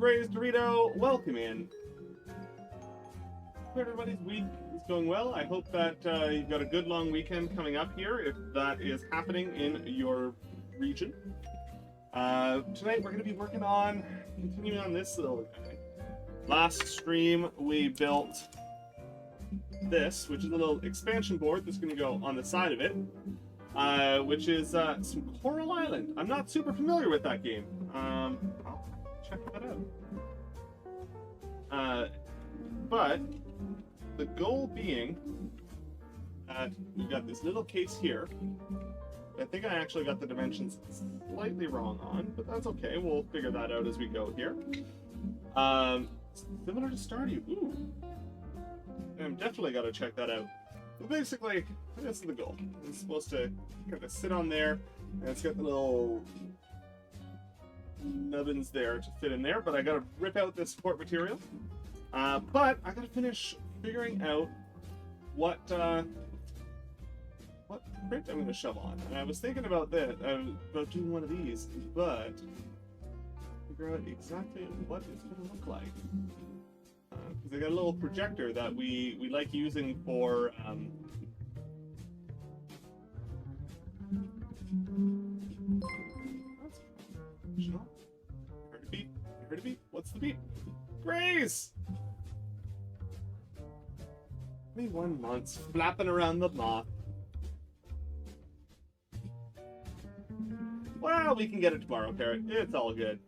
Graze Dorito, welcome in. Hope everybody's week is going well. I hope that you've got a good long weekend coming up here, if that is happening in your region. Tonight we're going to be continuing on this little guy. Last stream we built this, which is a little expansion board that's going to go on the side of it, which is some Coral Island. I'm not super familiar with that game. I'll check that out. But the goal being that we've got this little case here. I think I actually got the dimensions slightly wrong on, but that's okay. We'll figure that out as we go here. Similar to Stardew. Ooh. I'm definitely got to check that out. But basically, this is the goal. It's supposed to kind of sit on there, and it's got the little nubbins there to fit in there, but I got to rip out this support material. But I got to finish figuring out what print I'm going to shove on. And I was thinking about that, about doing one of these, but figure out exactly what it's going to look like. Because I got a little projector that we like using for Heard a beep. You heard a beep? What's the beep? Grace! 21 months flapping around the moth. Well, we can get it tomorrow, Parrot. It's all good.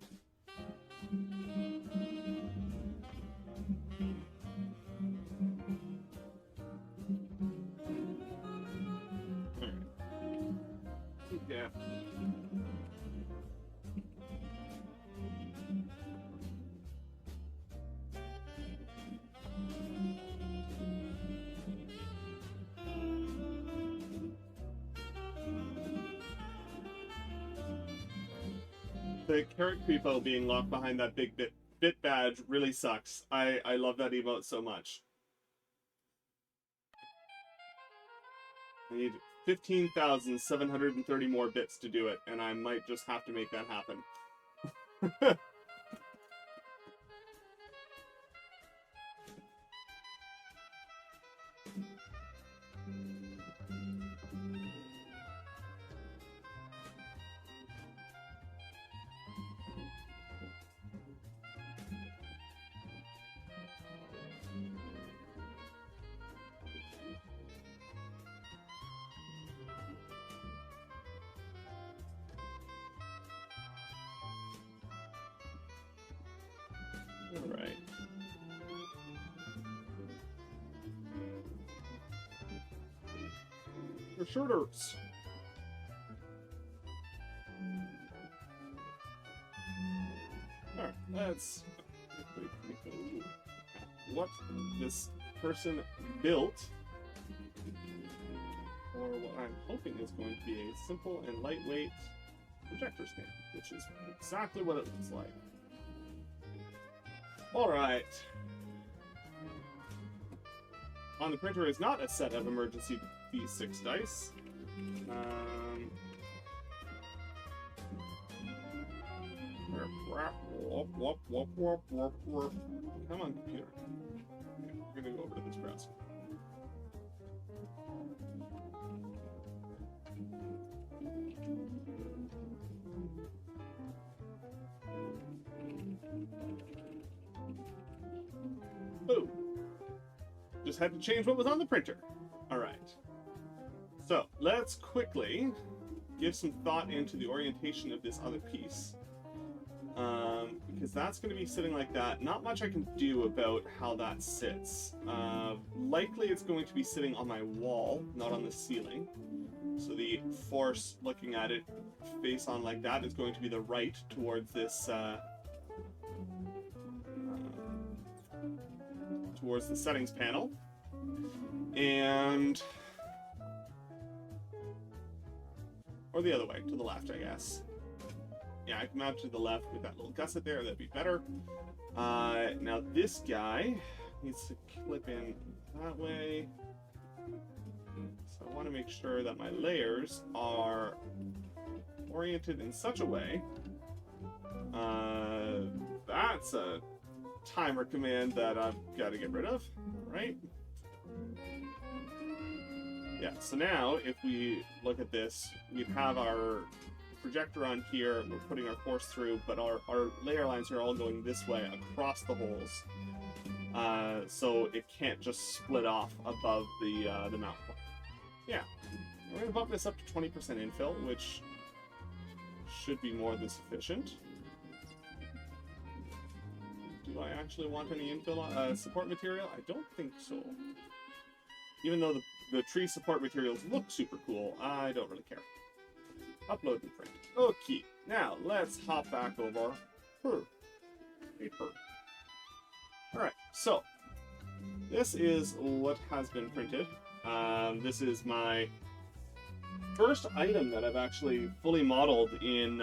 Yeah. The carrot creepo being locked behind that big bit badge really sucks. I love that emote so much. I need 15,730 more bits to do it, and I might just have to make that happen. Alright. For shorters. Alright, let's what this person built, or what I'm hoping is going to be a simple and lightweight projector stand, which is exactly what it looks like. Alright. On the printer is not a set of emergency D6 dice. Come on, computer. Okay, we're gonna go over to this browser. Boom. Just had to change what was on the printer. Alright. So, let's quickly give some thought into the orientation of this other piece. Because that's going to be sitting like that. Not much I can do about how that sits. Likely it's going to be sitting on my wall, not on the ceiling. So the force looking at it face on like that is going to be the right towards this towards the settings panel. And or the other way, to the left, I guess. Yeah, I can mount to the left with that little gusset there, that'd be better. Now this guy needs to clip in that way. So I want to make sure that my layers are oriented in such a way That's a timer command that I've got to get rid of, right? Yeah, so now if we look at this, we'd have our projector on here, we're putting our force through, but our layer lines are all going this way across the holes. So it can't just split off above the mount point. Yeah, we're going to bump this up to 20% infill, which should be more than sufficient. Do I actually want any infill support material? I don't think so. Even though the tree support materials look super cool, I don't really care. Upload and print. Okay, now let's hop back over. Paper. Alright, so this is what has been printed. This is my first item that I've actually fully modeled in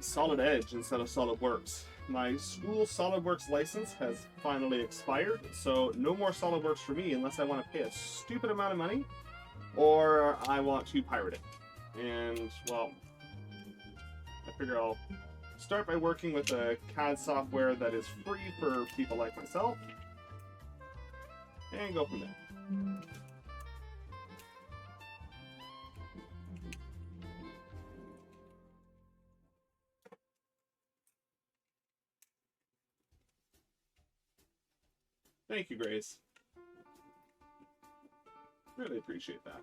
Solid Edge instead of SolidWorks. My school SolidWorks license has finally expired, so no more SolidWorks for me unless I want to pay a stupid amount of money or I want to pirate it. And, well, I figure I'll start by working with a CAD software that is free for people like myself and go from there. Thank you, Grace. Really appreciate that.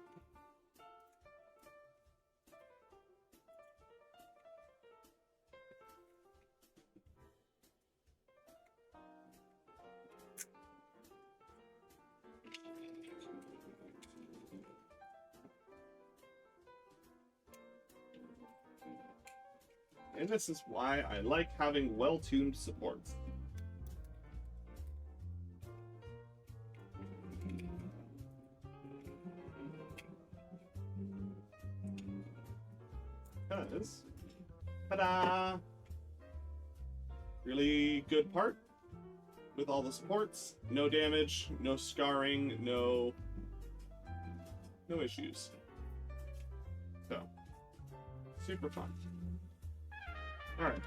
And this is why I like having well-tuned supports. Because, ta-da! Really good part with all the supports. No damage, no scarring, no issues. So, super fun. Alright,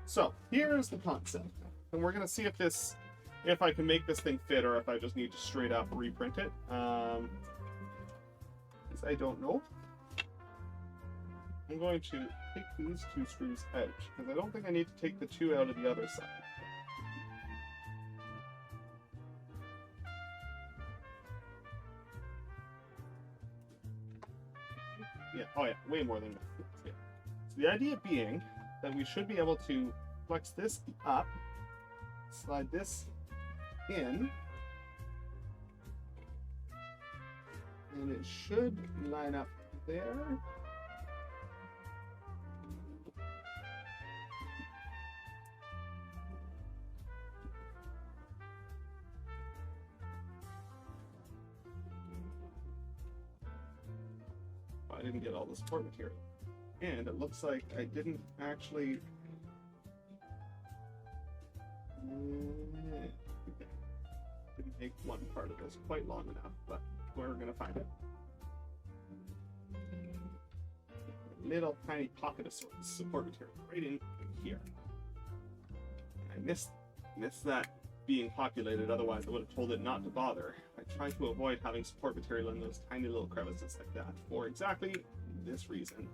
so here's the concept. And we're going to see if I can make this thing fit or if I just need to straight up reprint it. Because I don't know. I'm going to take these two screws out, because I don't think I need to take the two out of the other side. Yeah, oh yeah, way more than that. Yeah. So the idea being that we should be able to flex this up, slide this in, and it should line up there. I didn't get all the support material. And it looks like I didn't actually... didn't make one part of this quite long enough, but we're going to find it. A little tiny pocket of support material right in here. I missed that being populated, otherwise I would have told it not to bother. I try to avoid having support material in those tiny little crevices like that for exactly this reason.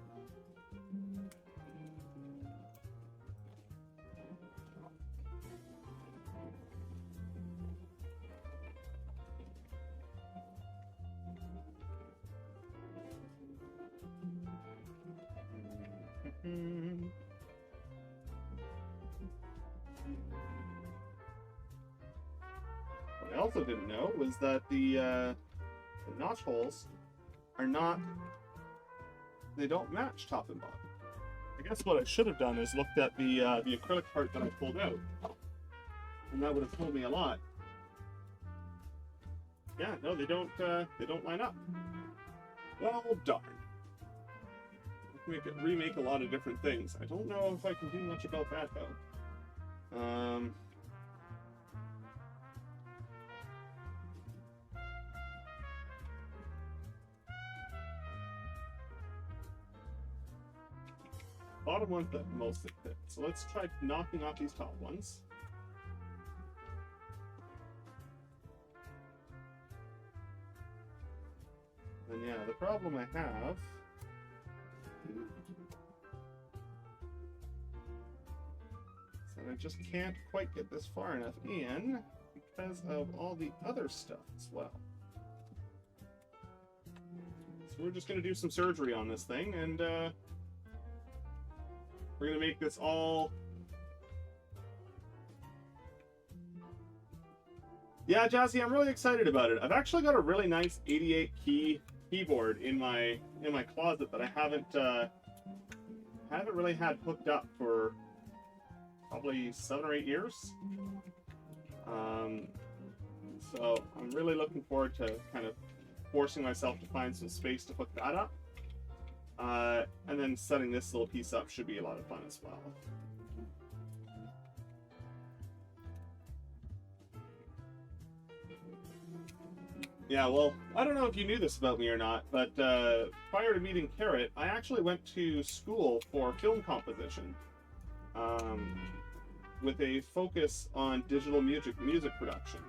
What I also didn't know was that the notch holes are not, they don't match top and bottom. I guess what I should have done is looked at the acrylic part that I pulled out, and that would have told me a lot. Yeah, no, they don't line up. Well, darn. Remake a lot of different things. I don't know if I can do much about that though. bottom ones that mostly fit. So let's try knocking off these top ones. And yeah, the problem I have is that I just can't quite get this far enough in because of all the other stuff as well. So we're just going to do some surgery on this thing, and we're going to make this all... Yeah, Jazzy, I'm really excited about it. I've actually got a really nice 88 key keyboard in my closet that I haven't really had hooked up for probably 7 or 8 years. So I'm really looking forward to kind of forcing myself to find some space to hook that up. And then setting this little piece up should be a lot of fun as well. Yeah, well, I don't know if you knew this about me or not, but prior to meeting Carrot, I actually went to school for film composition, with a focus on digital music production.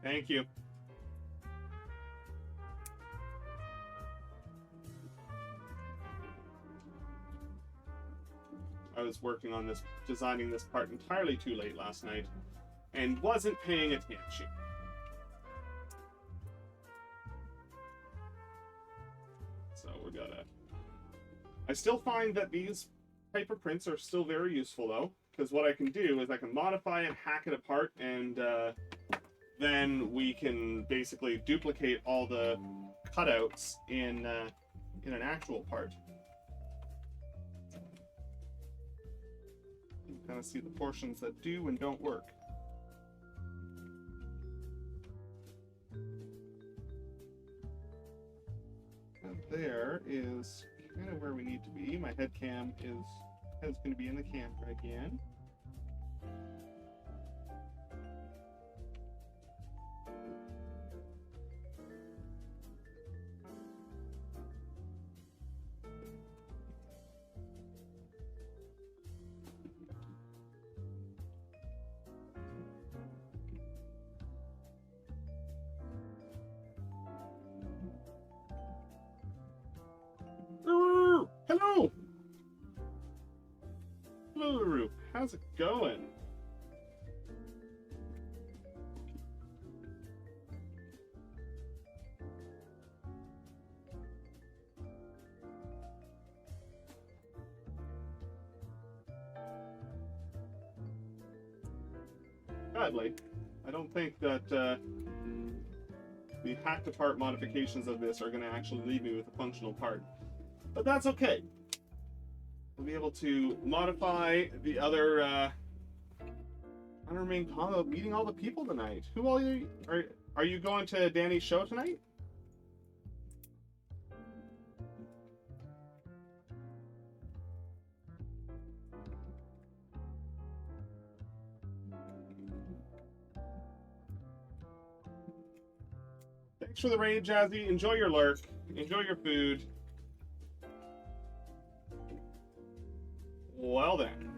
Thank you. I was working on this, designing this part entirely too late last night, and wasn't paying attention. So we gotta... I still find that these type of prints are still very useful though, because what I can do is I can modify and hack it apart, and then we can basically duplicate all the cutouts in an actual part. You kind of see the portions that do and don't work. And there is kind of where we need to be. My head cam is going to be in the camera again. Hello! Hello, Roo. How's it going? Sadly, I don't think that the hacked apart modifications of this are going to actually leave me with a functional part. But that's okay. We'll be able to modify the other. I don't remain calm about meeting all the people tonight. Who all you are you going to Danny's show tonight? Thanks for the raid, Jazzy. Enjoy your lurk. Enjoy your food. Well then.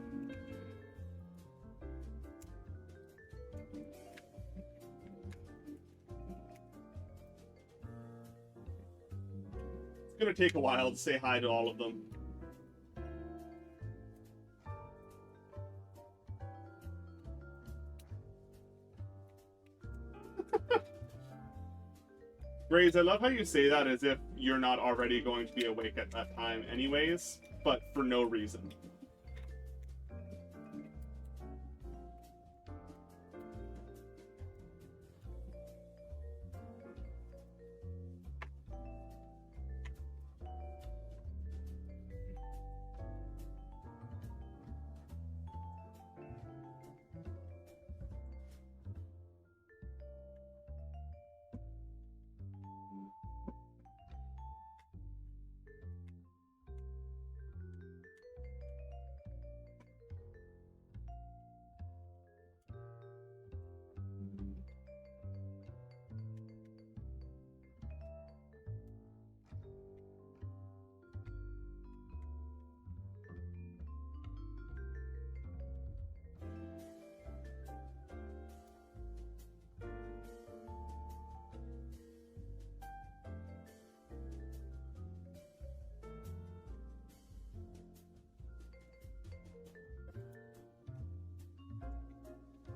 It's gonna take a while to say hi to all of them. Graves, I love how you say that as if you're not already going to be awake at that time anyways, but for no reason.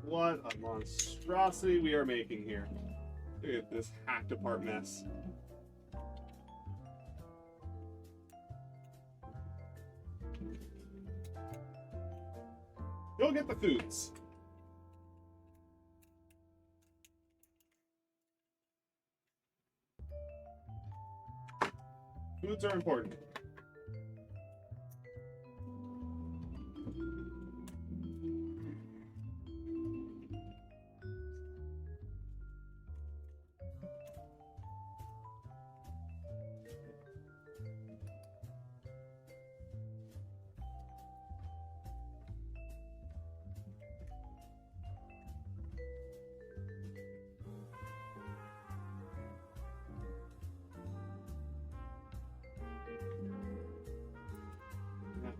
What a monstrosity we are making here. Look at this hacked apart mess. Go get the foods. Foods are important.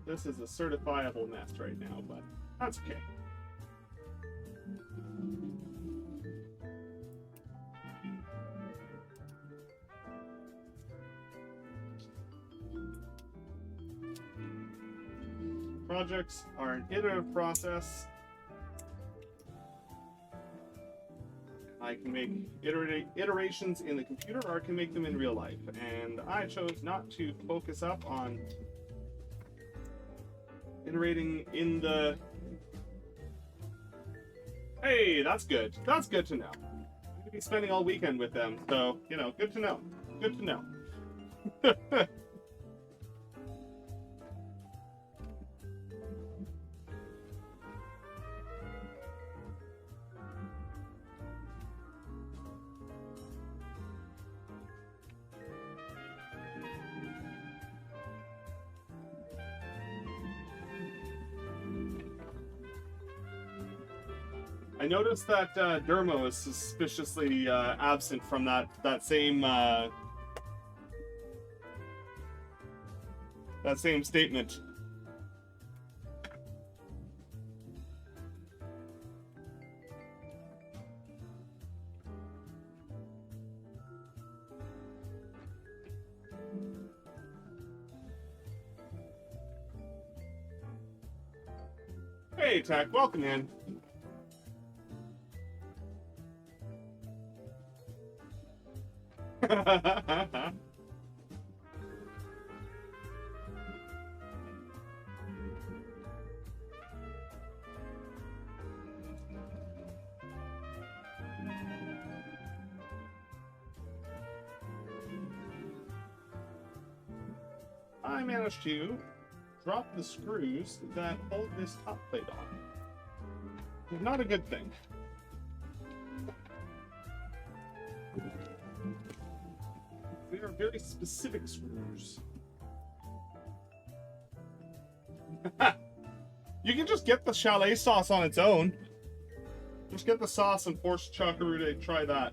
This is a certifiable mess right now, but that's okay. Projects are an iterative process. I can make iterations in the computer, or I can make them in real life. And I chose not to focus up on iterating in the... Hey, that's good. That's good to know. I'm going to be spending all weekend with them, so, you know, good to know. Good to know. I noticed that Dermo is suspiciously absent from that same statement. Hey, Tech, welcome in. I managed to drop the screws that hold this top plate on. Not a good thing. They are very specific screws. You can just get the chalet sauce on its own. Just get the sauce and force Chockaroo to try that.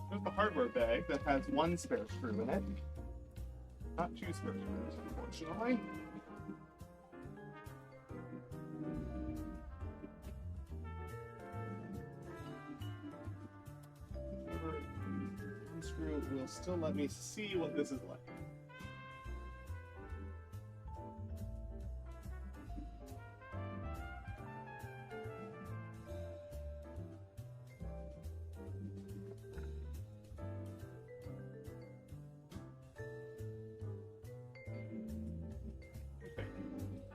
There's the hardware bag that has one spare screw in it. Not two spare screws, unfortunately. One screw will still let me see what this is like.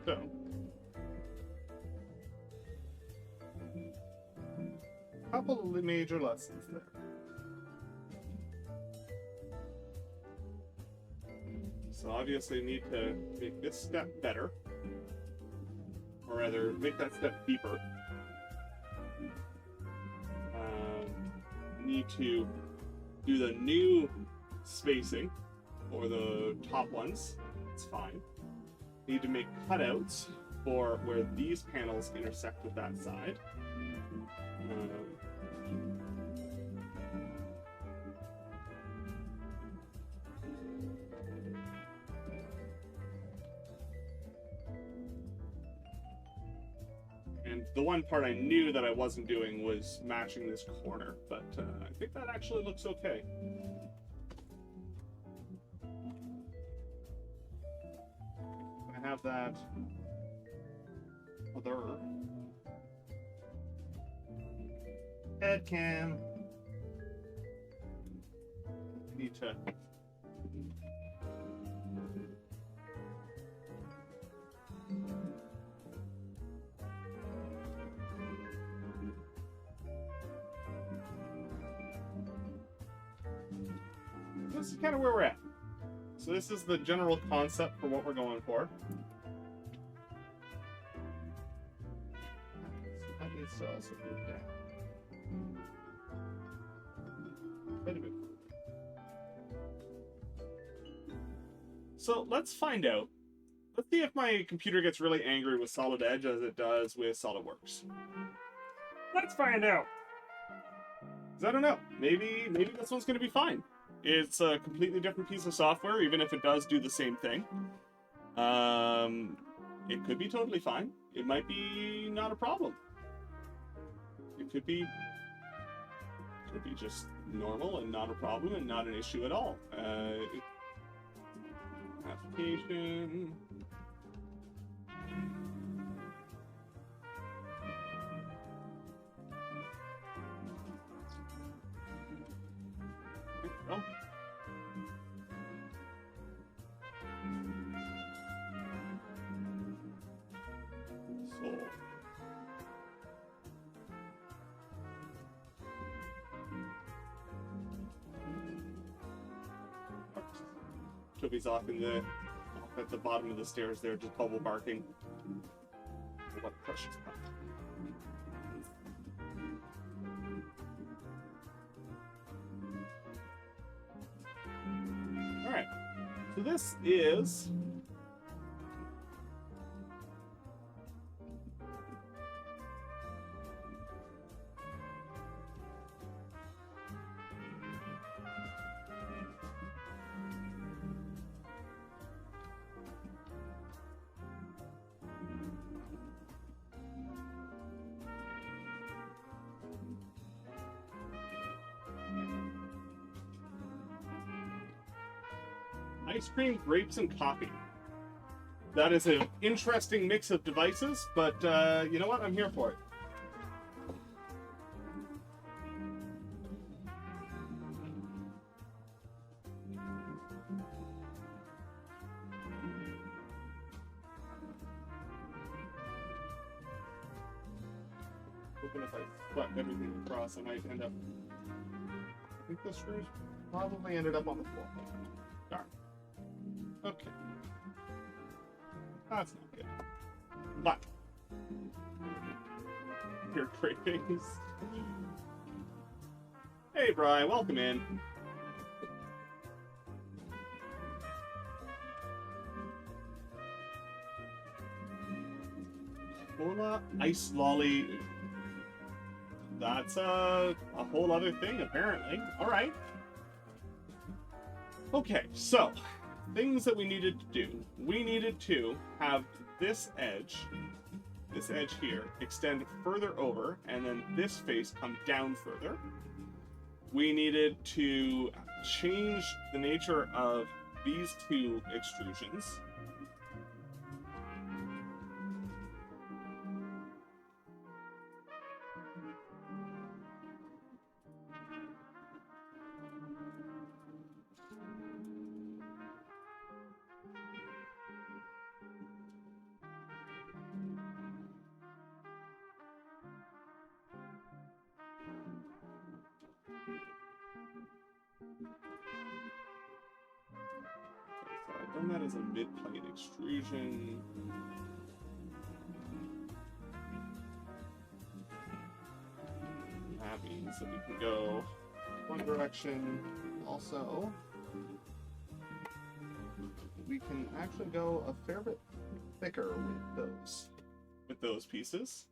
So, couple of major lessons there. So obviously need to make this step better, or rather make that step deeper. Need to do the new spacing for the top ones. It's fine. Need to make cutouts for where these panels intersect with that side. And And the one part I knew that I wasn't doing was matching this corner, but I think that actually looks okay. I have that other head cam. I need to this is kind of where we're at. So this is the general concept for what we're going for. So that needs to also move down. Quite a bit. So let's find out. Let's see if my computer gets really angry with Solid Edge as it does with SolidWorks. Let's find out. 'Cause I don't know. Maybe this one's going to be fine. It's a completely different piece of software, even if it does do the same thing. It could be totally fine. It might be not a problem. It could be just normal and not a problem and not an issue at all. Application. Oh. So. Toby's off at the bottom of the stairs there, just bubble barking. What a precious pup. Alright, so this is ice cream, grapes, and coffee. That is an interesting mix of devices, but you know what? I'm here for it. Hoping if I swept everything across, I might end up. I think the screws probably ended up on the floor. Darn. Okay. That's not good. But your cravings. Hey, Brian, welcome in. Cola ice lolly. That's a whole other thing, apparently. All right. Okay, so things that we needed to do. We needed to have this edge here, extend further over, and then this face come down further. We needed to change the nature of these two extrusions. So I've done that as a mid-plate extrusion. That means that we can go one direction. Also, we can actually go a fair bit thicker with those pieces.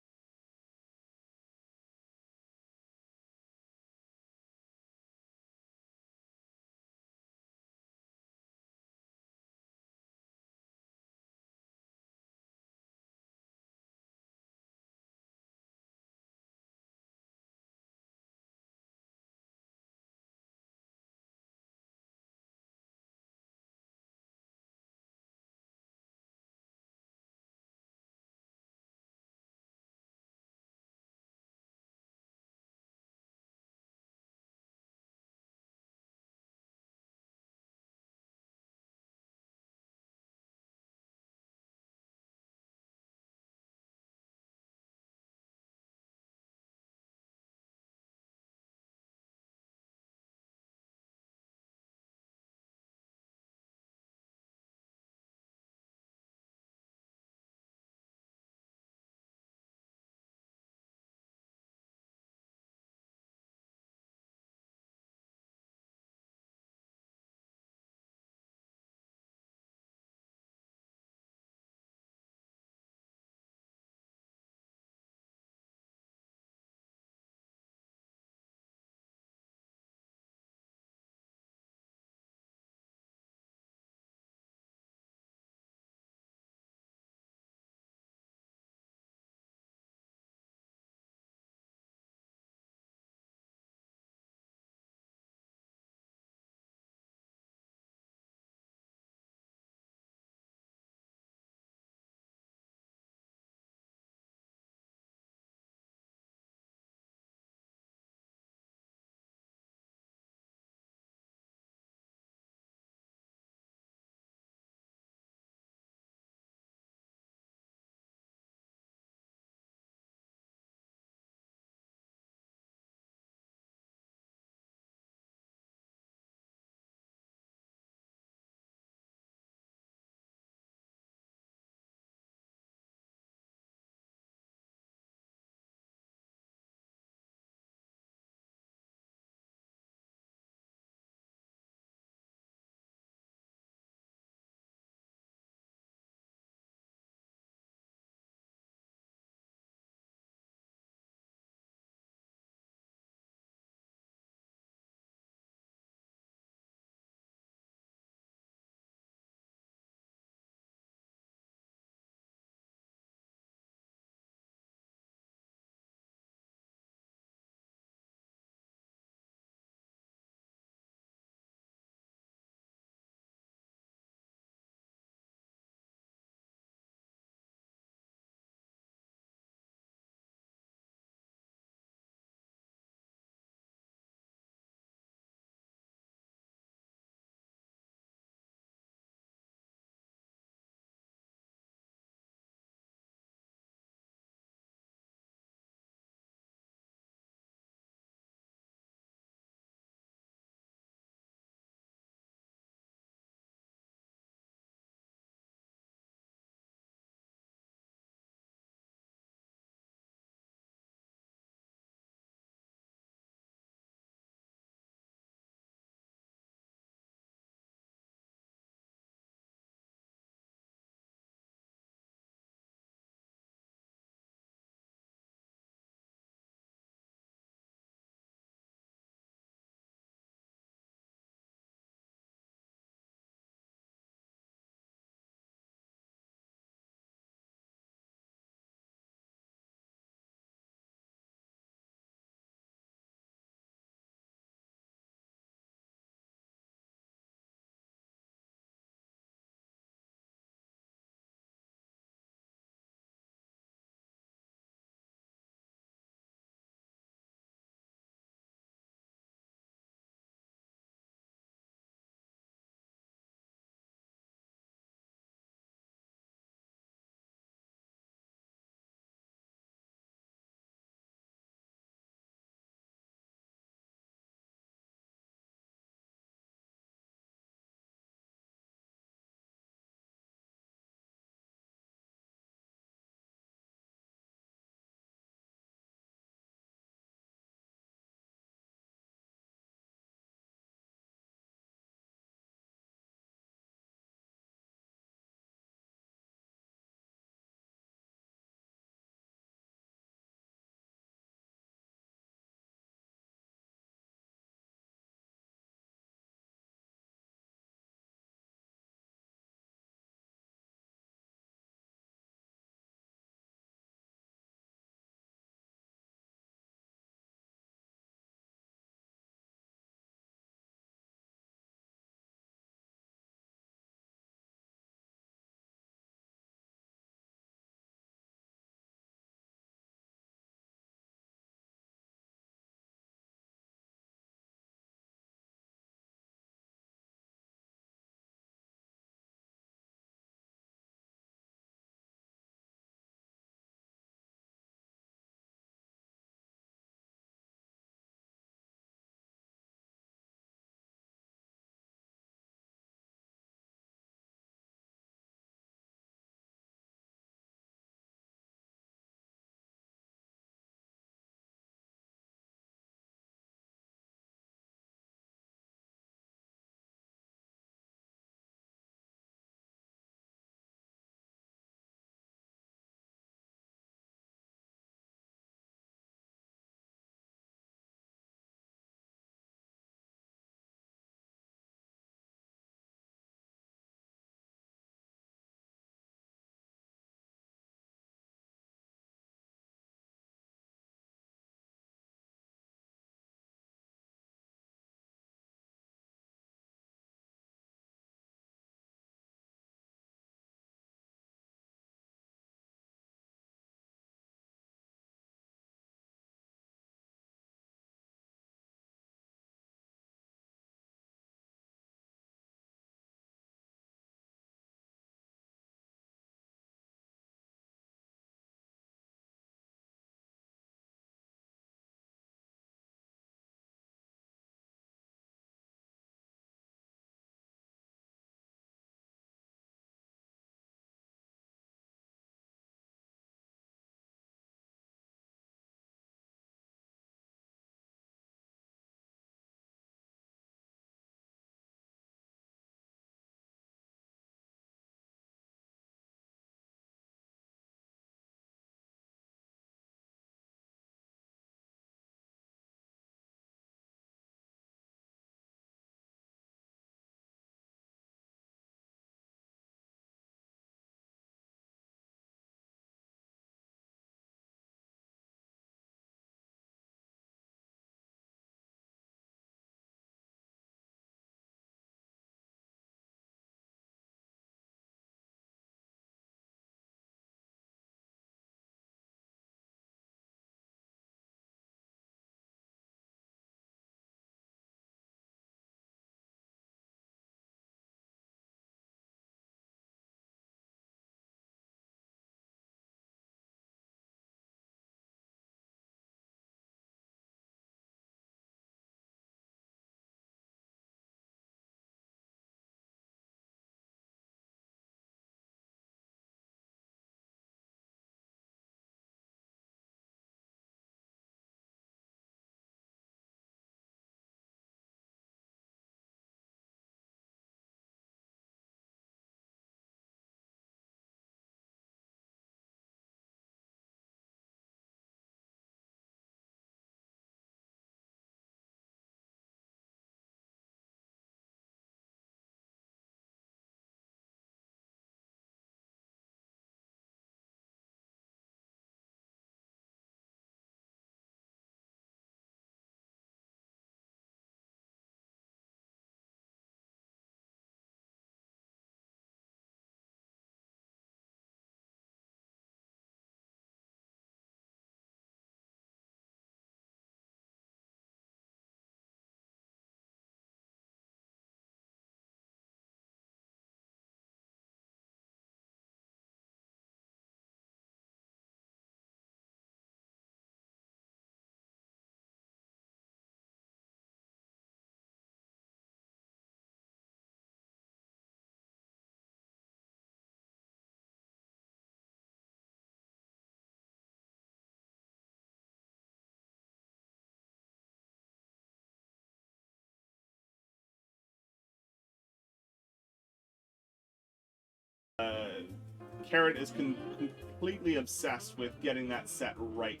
Carrot is completely obsessed with getting that set right.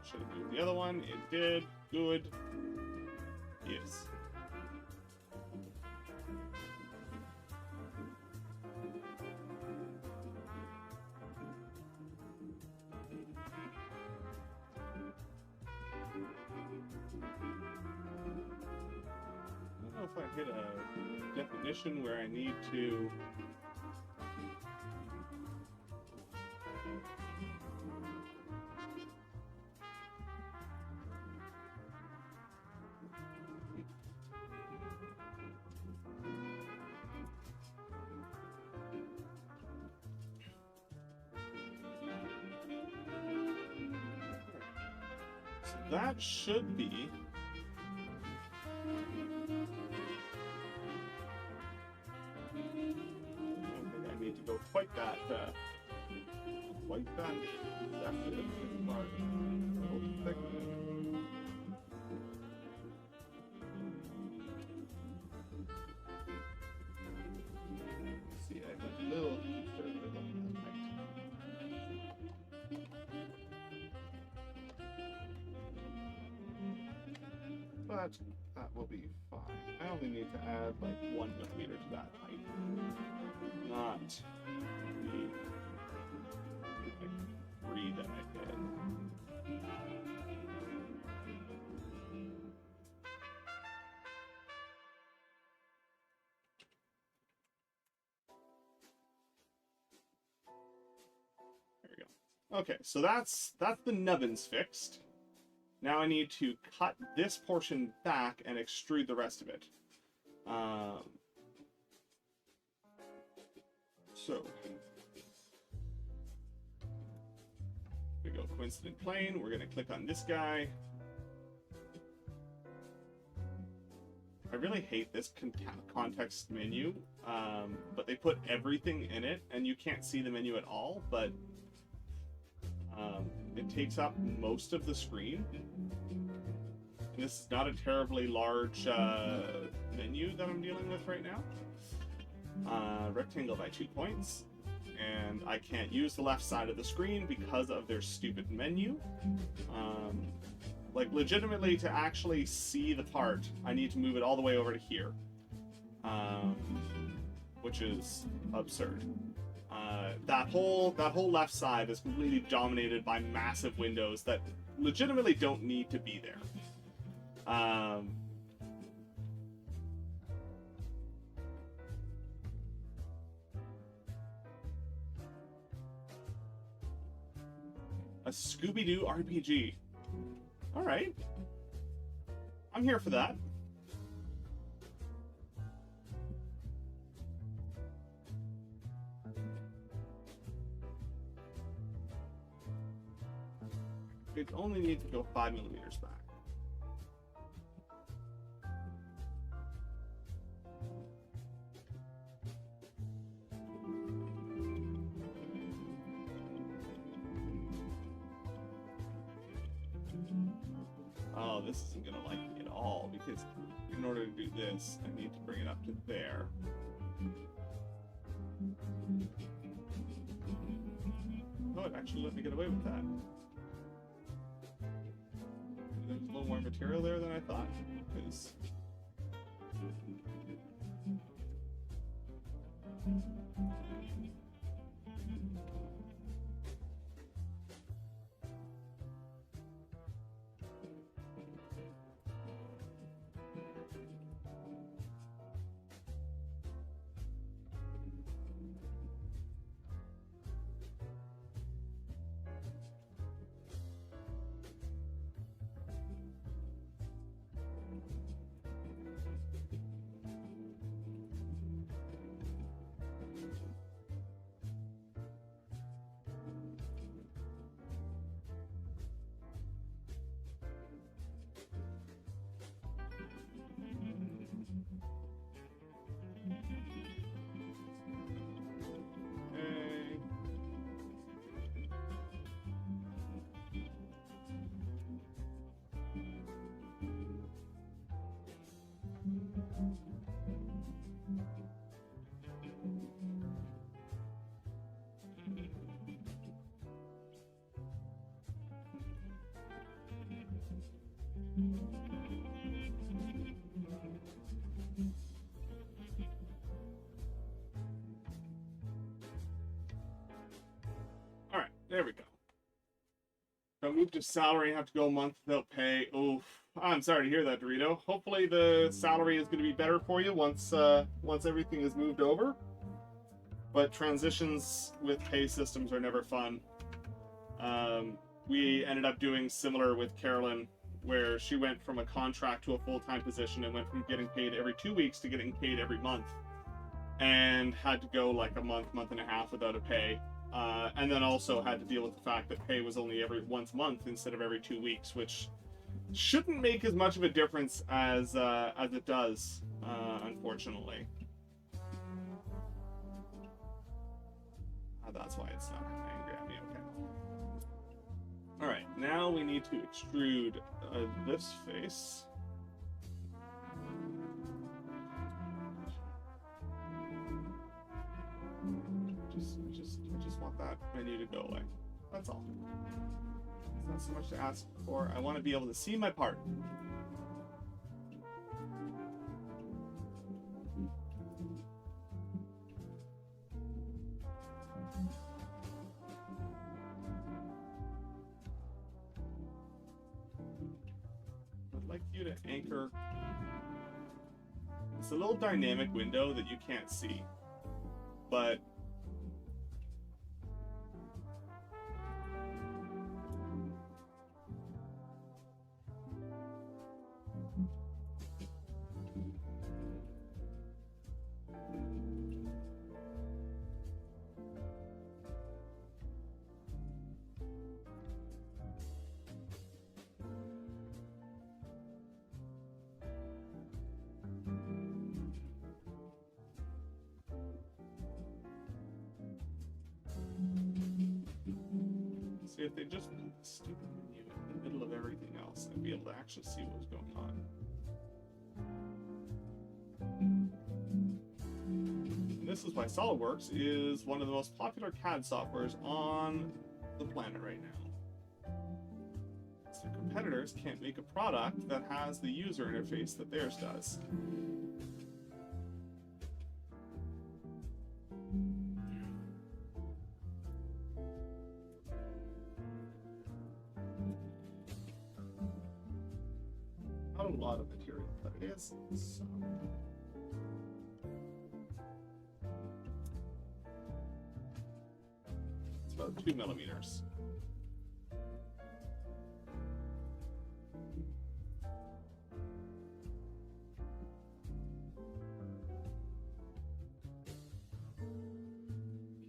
Should have moved the other one. It did. Good. Yes. I don't know if I hit a definition where I need to... That should be... I don't think I need to go quite that definite mark. See, I have a little conservative on that height. But that will be fine. I only need to add like 1 millimeter to that height. Not the like 3 that I did. There we go. Okay, so that's the nubbins fixed. Now I need to cut this portion back and extrude the rest of it. So, we go coincident plane. We're going to click on this guy. I really hate this context menu, but they put everything in it, and you can't see the menu at all, but it takes up most of the screen. And this is not a terribly large menu that I'm dealing with right now. Rectangle by 2 points. And I can't use the left side of the screen because of their stupid menu. Like, legitimately, to actually see the part, I need to move it all the way over to here. Which is absurd. That whole left side is completely dominated by massive windows that legitimately don't need to be there. A Scooby-Doo RPG. Alright. I'm here for that. It only needs to go 5 millimeters back. Oh, this isn't gonna like me at all, because in order to do this, I need to bring it up to there. Oh, it actually let me get away with that. There's a little more material there than I thought, because... All right, there we go. Don't move to salary, have to go a month without pay. Oof. I'm sorry to hear that, Dorito. Hopefully the salary is going to be better for you once everything is moved over. But transitions with pay systems are never fun. We ended up doing similar with Carolyn, where she went from a contract to a full-time position and went from getting paid every 2 weeks to getting paid every month. And had to go like a month and a half without a pay. And then also had to deal with the fact that pay was only every once a month instead of every 2 weeks, which shouldn't make as much of a difference as it does, unfortunately. That's why it's not angry at me. Okay. All right, now we need to extrude this face. I just want that menu to go away. That's all. It's not so much to ask for. I want to be able to see my part. I'd like you to anchor. It's a little dynamic window that you can't see, but if they just put the stupid menu in the middle of everything else, I'd be able to actually see what was going on. And this is why SolidWorks is one of the most popular CAD softwares on the planet right now. So competitors can't make a product that has the user interface that theirs does. A lot of material, but it is some. It's about 2 millimeters.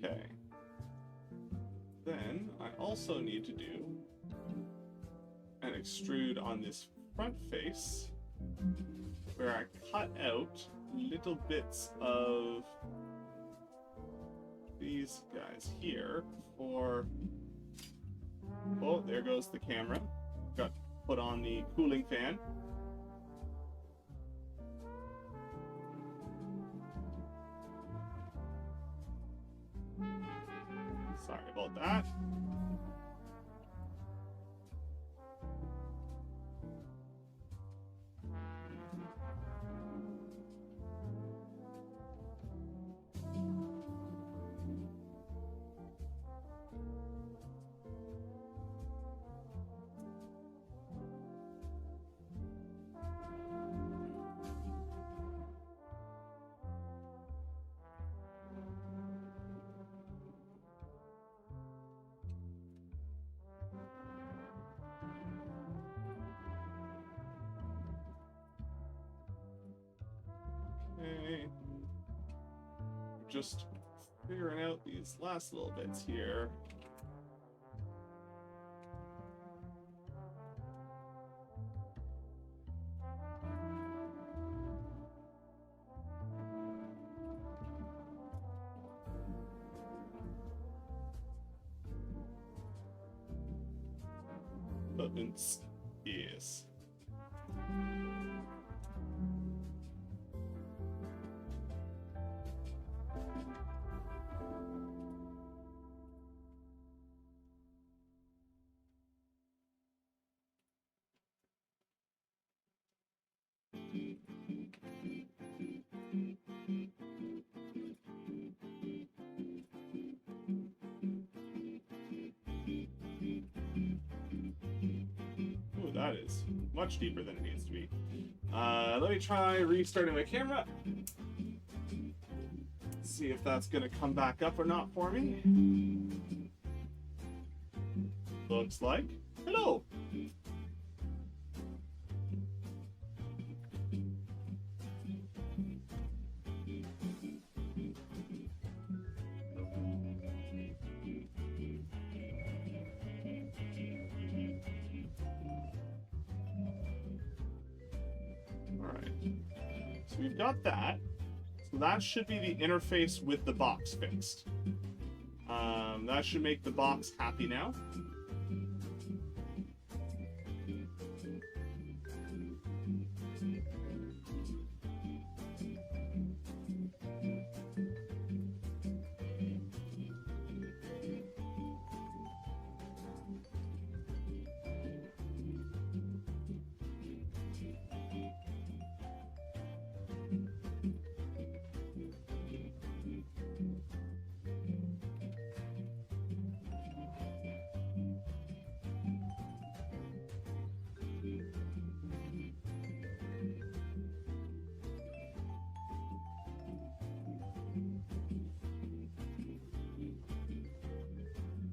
Okay. Then I also need to do an extrude on this front face where I cut out little bits of these guys here for... Oh, there goes the camera. Got to put on the cooling fan. Sorry about that. Okay. Just figuring out these last little bits here. Buttons, yes. that is much deeper than it needs to be. Let me try restarting my camera. See if that's going to come back up or not for me. Looks like. Hello! Alright. So we've got that. So that should be the interface with the box fixed. That should make the box happy now.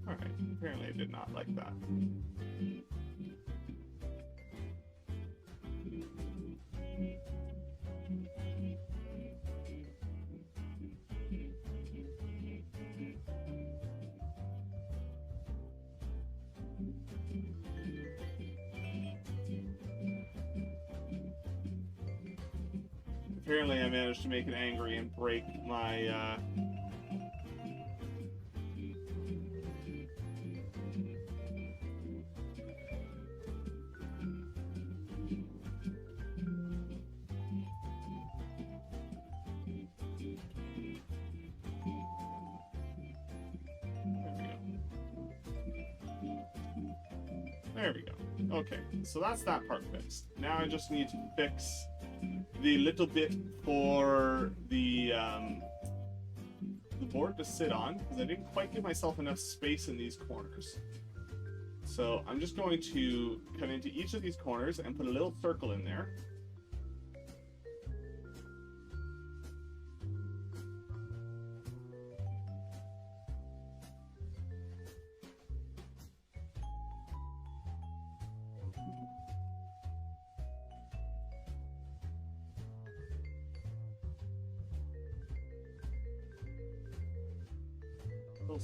Alright, apparently I did not like that. Apparently I managed to make it angry and break my, There we go. Okay, so that's that part fixed. Now I just need to fix the little bit for the board to sit on, because I didn't quite give myself enough space in these corners. So I'm just going to come into each of these corners and put a little circle in there.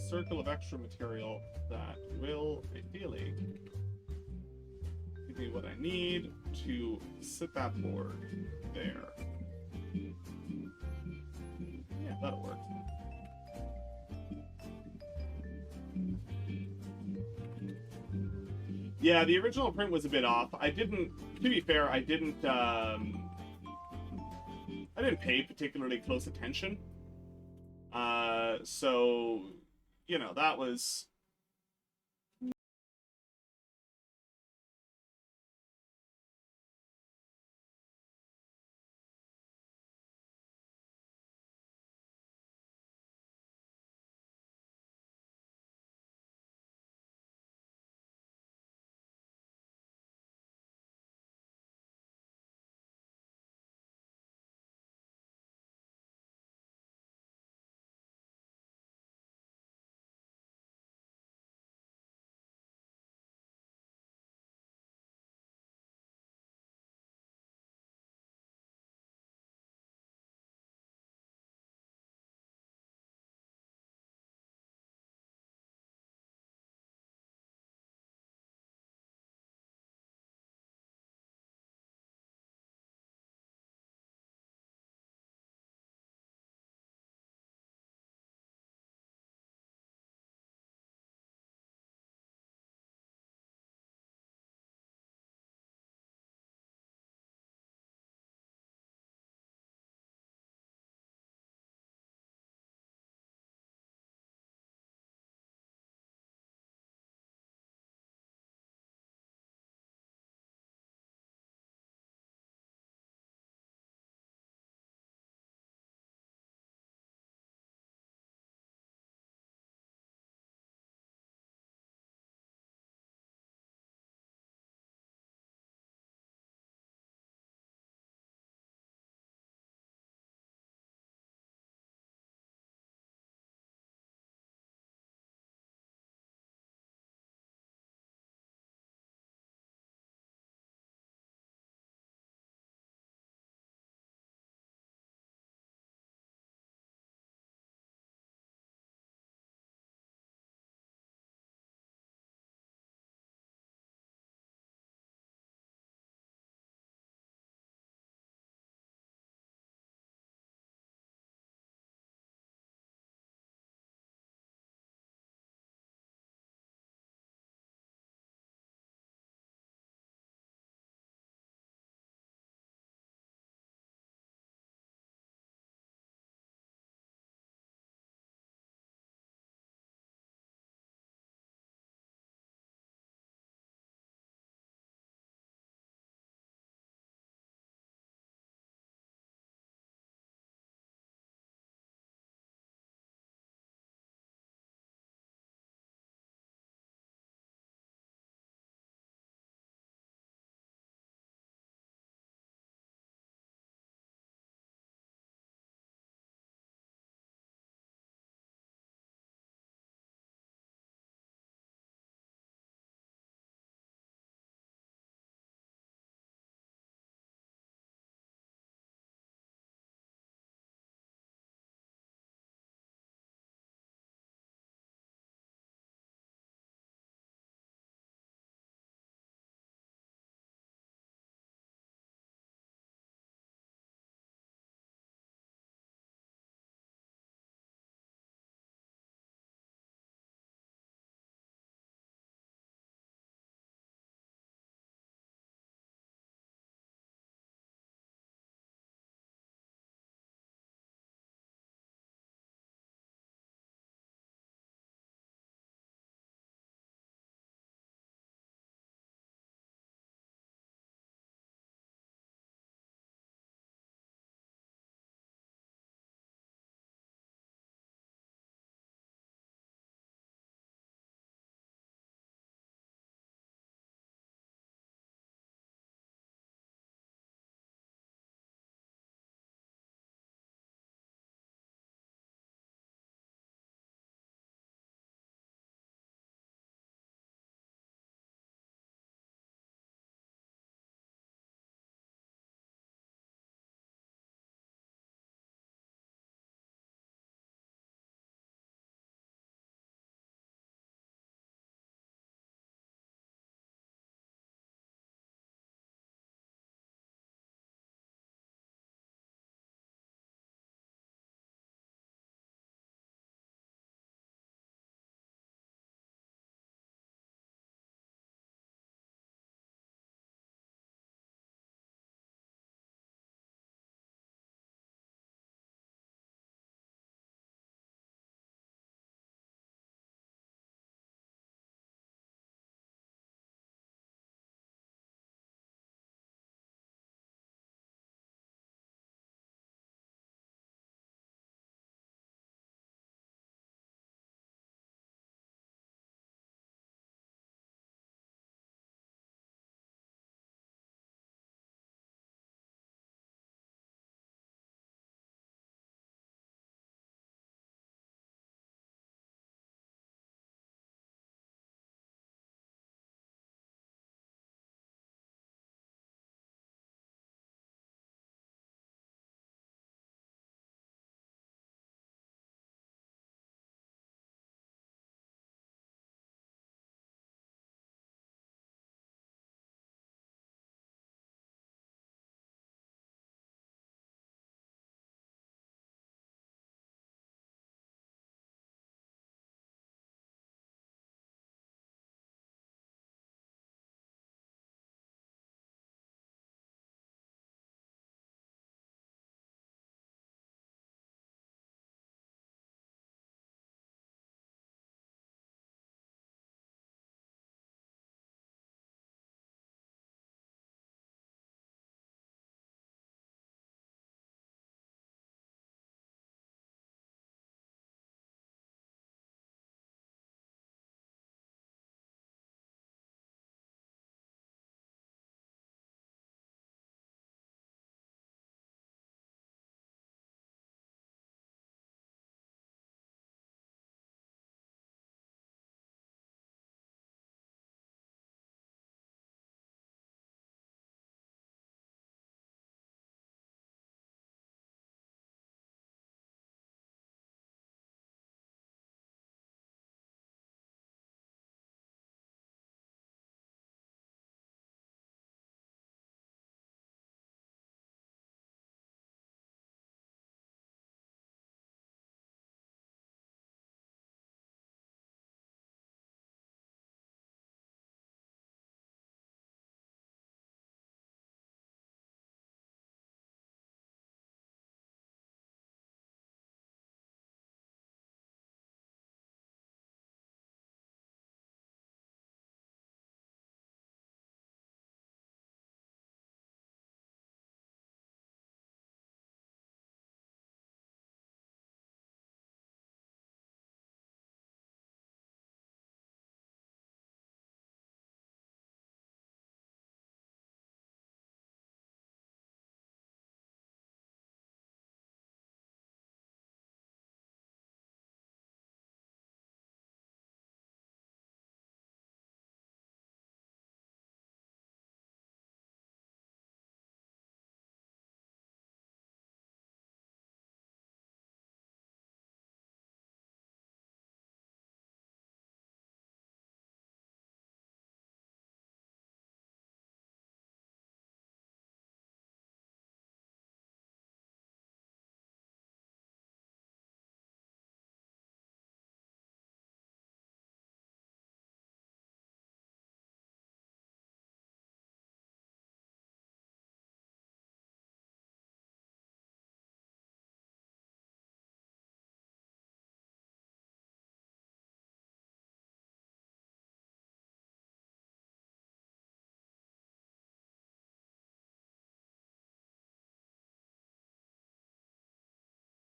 Circle of extra material that will ideally give me what I need to sit that board there. Yeah, that'll work. Yeah, the original print was a bit off. I didn't, to be fair, I didn't pay particularly close attention. So, you know, that was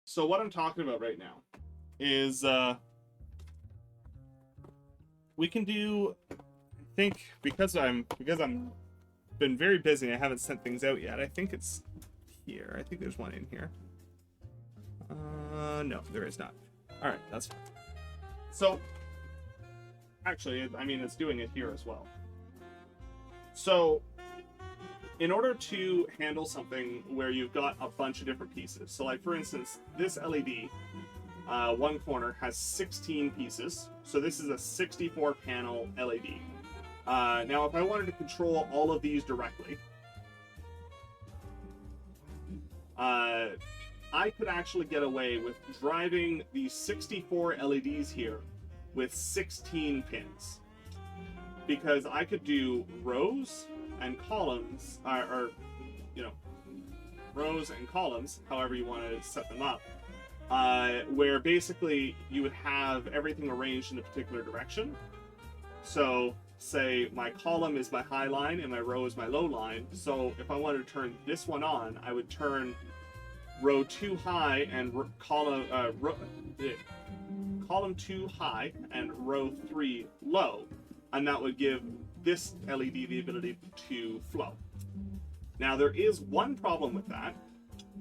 So what I'm talking about right now is we can do, I think, because I'm been very busy, I haven't sent things out yet. I think it's here. I think there's one in here. No, there is not. All right, that's fine. So actually, I mean, it's doing it here as well. So in order to handle something where you've got a bunch of different pieces, so like for instance, this LED, one corner has 16 pieces, so this is a 64 panel LED. Now if I wanted to control all of these directly, I could actually get away with driving these 64 LEDs here with 16 pins, because I could do rows and columns, or you know, rows and columns, however you want to set them up, where basically you would have everything arranged in a particular direction. So say my column is my high line and my row is my low line. So if I wanted to turn this one on, I would turn row 2 high and column 2 high and row 3 low, and that would give this LED the ability to flow. Now there is one problem with that,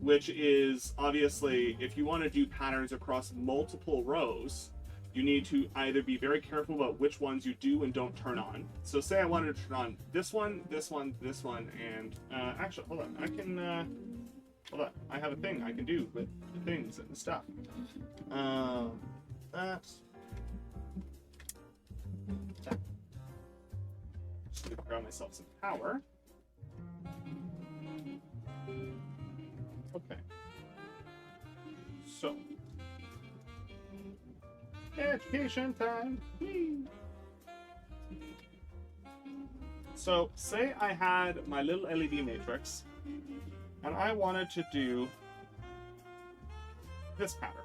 which is obviously if you want to do patterns across multiple rows, you need to either be very careful about which ones you do and don't turn on. So say I wanted to turn on this one, this one, this one, and actually, hold on, I can, hold on, I have a thing I can do with the things and the stuff. That's... Just gonna grab myself some power. Okay. So. Education time. Whee! So, say I had my little LED matrix, and I wanted to do this pattern.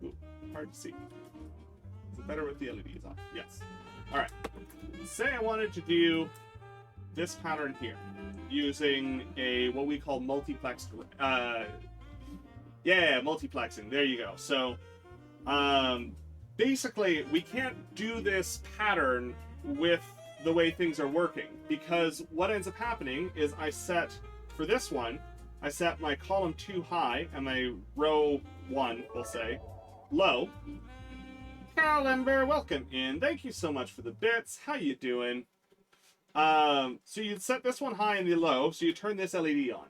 Ooh, hard to see. Is it better with the LEDs on? Yes. Alright. Say I wanted to do this pattern here, using a, what we call multiplexed, multiplexing, there you go. So, basically, we can't do this pattern with the way things are working, because what ends up happening is I set, for this one, I set my column 2 high and my row 1, we'll say, low. Calamber, welcome in. Thank you so much for the bits. How you doing? So you'd set this one high and the low, so you turn this LED on.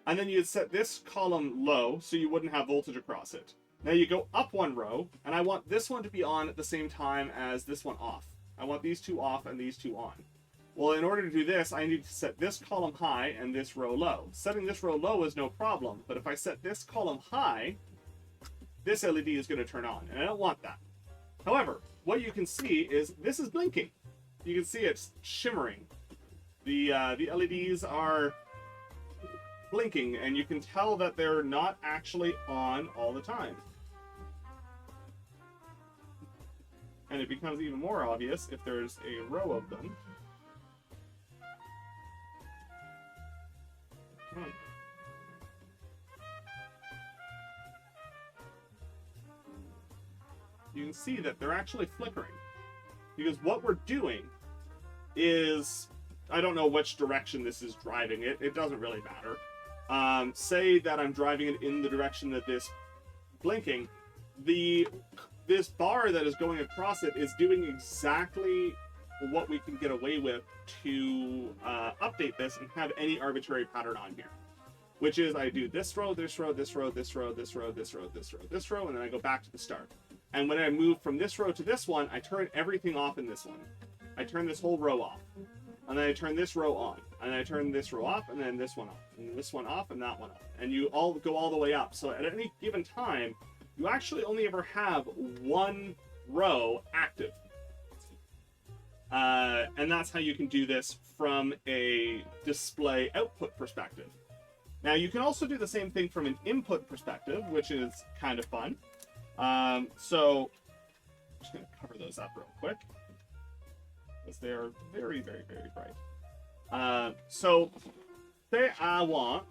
And then you'd set this column low, so you wouldn't have voltage across it. Now you go up one row, and I want this one to be on at the same time as this one off. I want these two off and these two on. Well, in order to do this, I need to set this column high and this row low. Setting this row low is no problem, but if I set this column high, this LED is going to turn on, and I don't want that. However, what you can see is this is blinking. You can see it's shimmering. The LEDs are blinking, and you can tell that they're not actually on all the time. And it becomes even more obvious if there's a row of them. Come on. You can see that they're actually flickering. Because what we're doing is, I don't know which direction this is driving it, it doesn't really matter. Say that I'm driving it in the direction of this blinking, this bar that is going across it is doing exactly what we can get away with to update this and have any arbitrary pattern on here. Which is I do this row, this row, this row, this row, this row, this row, this row, this row, and then I go back to the start. And when I move from this row to this one, I turn everything off in this one. I turn this whole row off. And then I turn this row on. And I turn this row off, and then this one off. And this one off, and that one off. And you all go all the way up. So at any given time, you actually only ever have one row active. And that's how you can do this from a display output perspective. Now you can also do the same thing from an input perspective, which is kind of fun. So I'm just going to cover those up real quick, because they are very, very, very bright. So say I want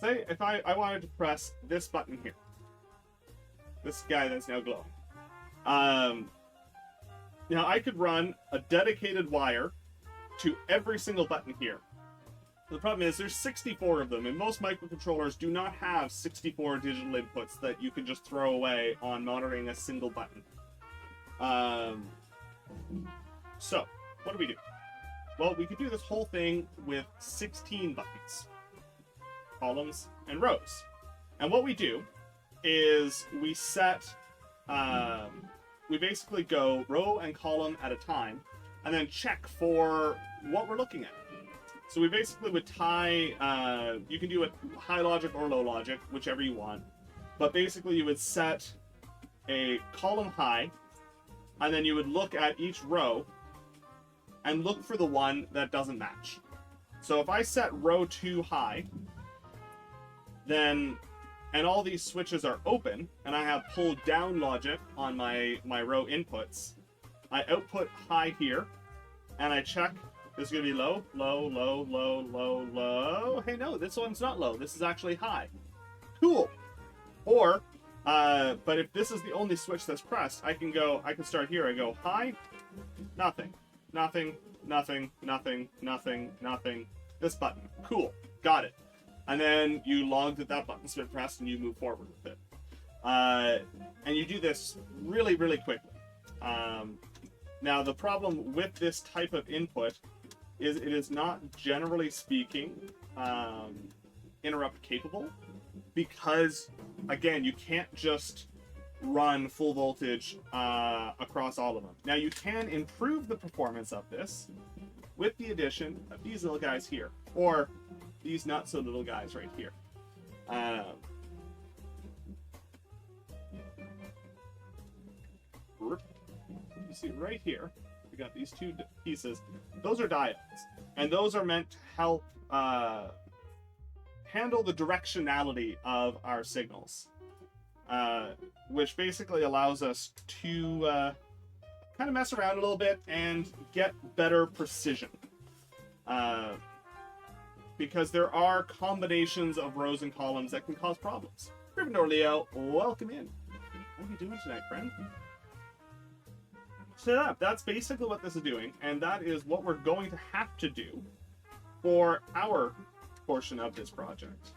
say if I wanted to press this button here, this guy that's now glowing. Now I could run a dedicated wire to every single button here. The problem is there's 64 of them, and most microcontrollers do not have 64 digital inputs that you can just throw away on monitoring a single button. So, what do? Well, we could do this whole thing with 16 buttons, columns, and rows. And what we do is we set, we basically go row and column at a time, and then check for what we're looking at. So we basically would tie, you can do it high logic or low logic, whichever you want. But basically you would set a column high, and then you would look at each row and look for the one that doesn't match. So if I set row 2 high, then, and all these switches are open, and I have pulled down logic on my row inputs, I output high here, and I check. This is going to be low, low, low, low, low, low. Hey, no, this one's not low. This is actually high. Cool. Or, but if this is the only switch that's pressed, I can start here. I go high, nothing, nothing, nothing, nothing, nothing, nothing. This button. Cool. Got it. And then you log that button's been pressed and you move forward with it. And you do this really, really quickly. Now, the problem with this type of input is it is not, generally speaking, interrupt capable, because, again, you can't just run full voltage across all of them. Now, you can improve the performance of this with the addition of these little guys here, or these not so little guys right here. You see right here, we got these two pieces. Those are diodes, and those are meant to help handle the directionality of our signals, which basically allows us to kind of mess around a little bit and get better precision. Because there are combinations of rows and columns that can cause problems. Gryffindor Leo, welcome in. What are you doing tonight, friend? So yeah, that's basically what this is doing, and that is what we're going to have to do for our portion of this project.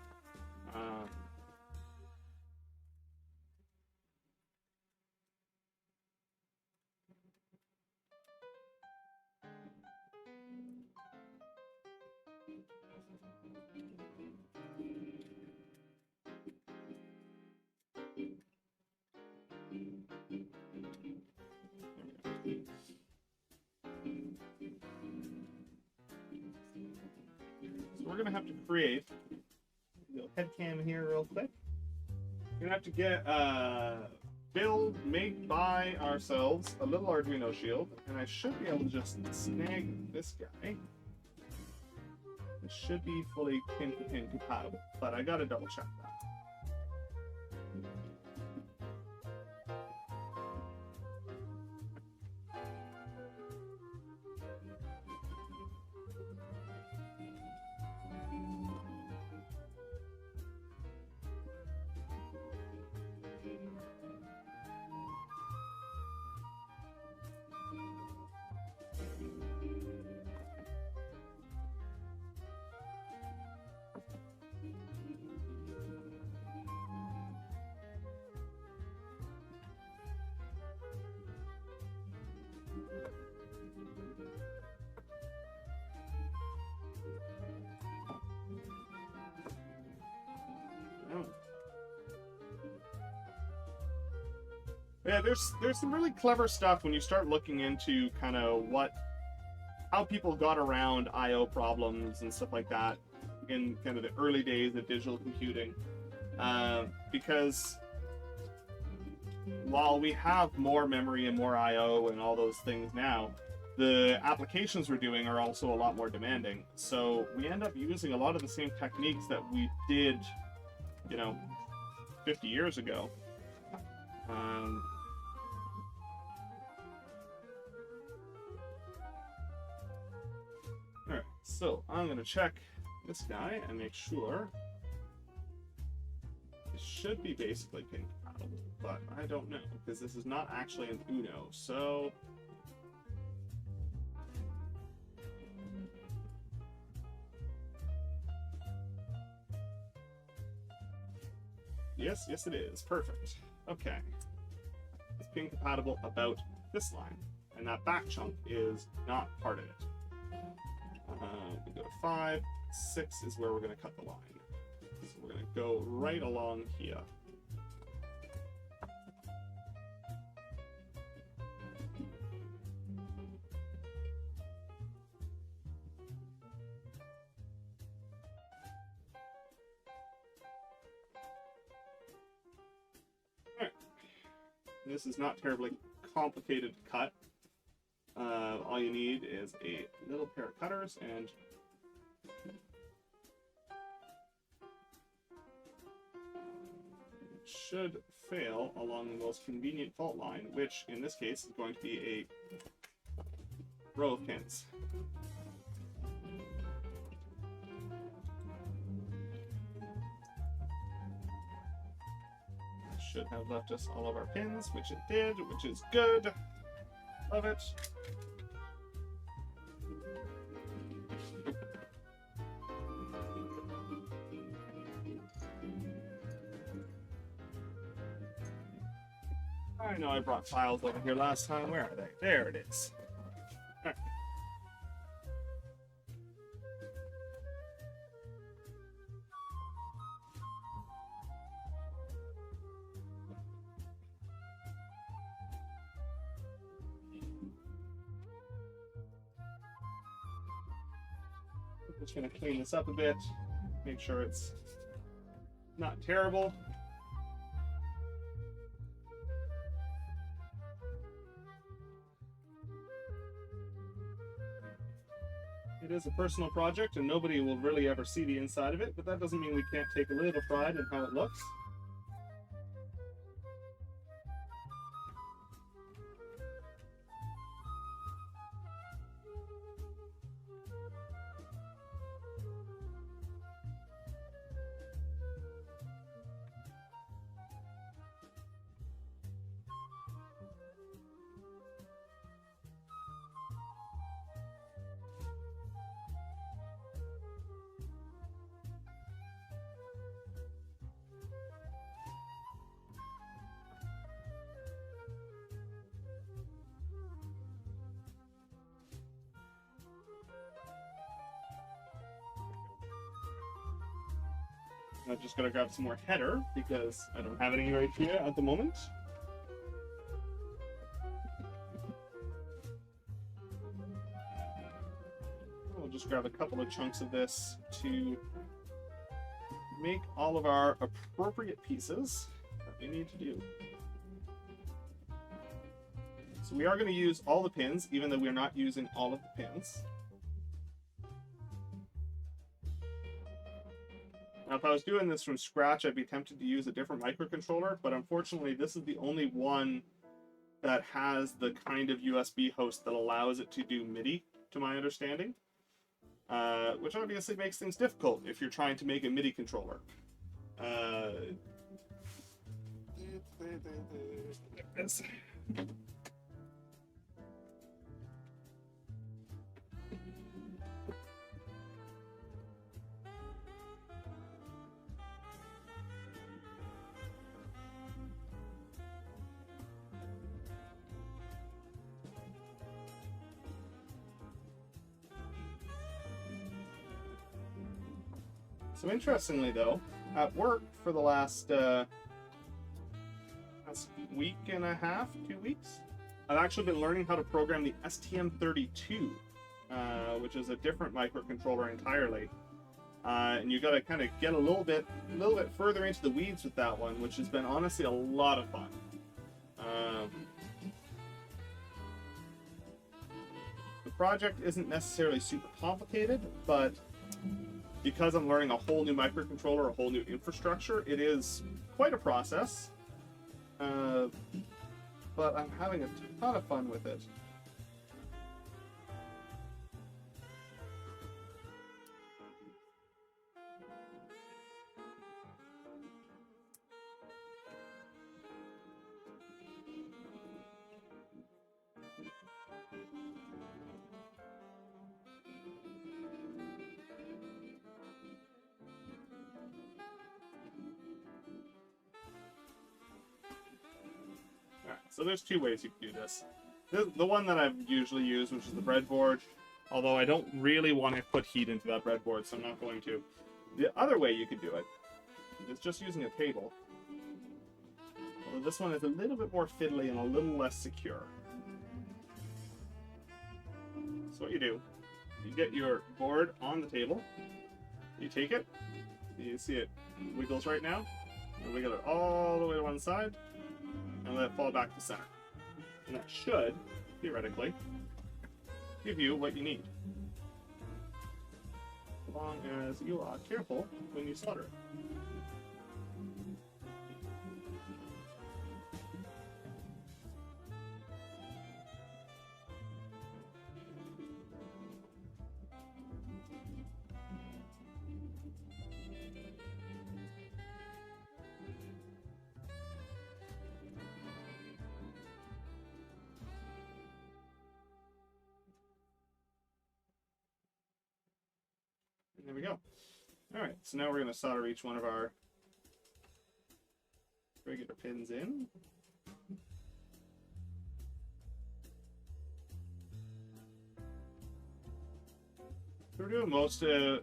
So we're going to have to create a little head cam here real quick. We're going to have to get, make by ourselves a little Arduino shield, and I should be able to just snag this guy. It should be fully pin-to-pin compatible, but I got to double check that. Yeah, there's some really clever stuff when you start looking into kind of how people got around I/O problems and stuff like that in kind of the early days of digital computing. Because while we have more memory and more I/O and all those things now, the applications we're doing are also a lot more demanding. So we end up using a lot of the same techniques that we did, 50 years ago. Alright, so I'm going to check this guy and make sure should be basically pin compatible, but I don't know, because this is not actually an Uno, so... Yes, yes it is. Perfect. Okay. It's pin compatible about this line, and that back chunk is not part of it. We go to 5, 6 is where we're going to cut the line. So we're going to go right along here. Alright. This is not terribly complicated to cut. All you need is a little pair of cutters and should fail along the most convenient fault line, which in this case is going to be a row of pins. Should have left us all of our pins, which it did, which is good. Love it. I know I brought files over here last time. Where are they? There it is. All right. I'm just going to clean this up a bit, make sure it's not terrible. It is a personal project and nobody will really ever see the inside of it, but that doesn't mean we can't take a little pride in how it looks. I'm just going to grab some more header because I don't have any right here at the moment. We'll just grab a couple of chunks of this to make all of our appropriate pieces that we need to do. So we are going to use all the pins, even though we're not using all of the pins. Now, if I was doing this from scratch, I'd be tempted to use a different microcontroller, but unfortunately, this is the only one that has the kind of USB host that allows it to do MIDI, to my understanding, which obviously makes things difficult if you're trying to make a MIDI controller. There it is. So interestingly, though, at work for the last week and a half, 2 weeks, I've actually been learning how to program the STM32, which is a different microcontroller entirely. And you got to kind of get a little bit further into the weeds with that one, which has been honestly a lot of fun. The project isn't necessarily super complicated, but because I'm learning a whole new microcontroller, a whole new infrastructure, it is quite a process. But I'm having a ton of fun with it. So there's two ways you can do this. The one that I've usually used, which is the breadboard, although I don't really want to put heat into that breadboard, so I'm not going to. The other way you could do it is just using a table. Although this one is a little bit more fiddly and a little less secure. So what you do, you get your board on the table, you take it, you see it wiggles right now, you wiggle it all the way to one side, and let it fall back to center. And that should, theoretically, give you what you need. As long as you are careful when you solder it. There we go. Alright, so now we're going to solder each one of our regular pins in. So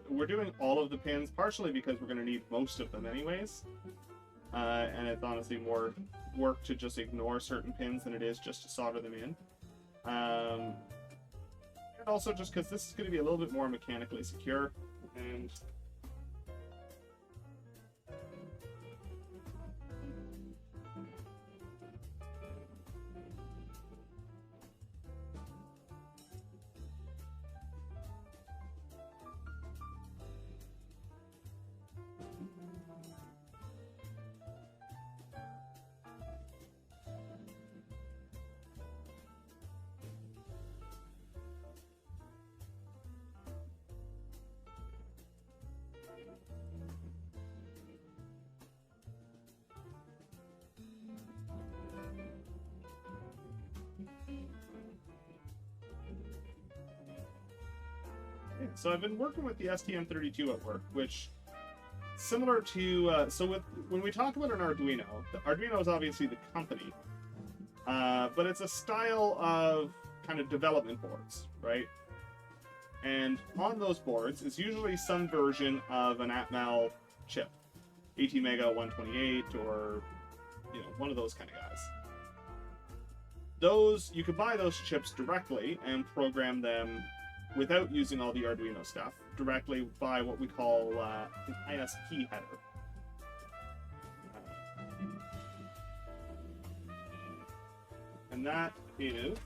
we're doing all of the pins, partially because we're going to need most of them anyways. And it's honestly more work to just ignore certain pins than it is just to solder them in. And also just because this is going to be a little bit more mechanically secure. And so I've been working with the STM32 at work, which similar to when we talk about an Arduino, the Arduino is obviously the company, but it's a style of kind of development boards, right? And on those boards is usually some version of an Atmel chip, ATmega 128 or one of those kind of guys. Those you could buy those chips directly and program them without using all the Arduino stuff, directly by what we call an ISP header. And that is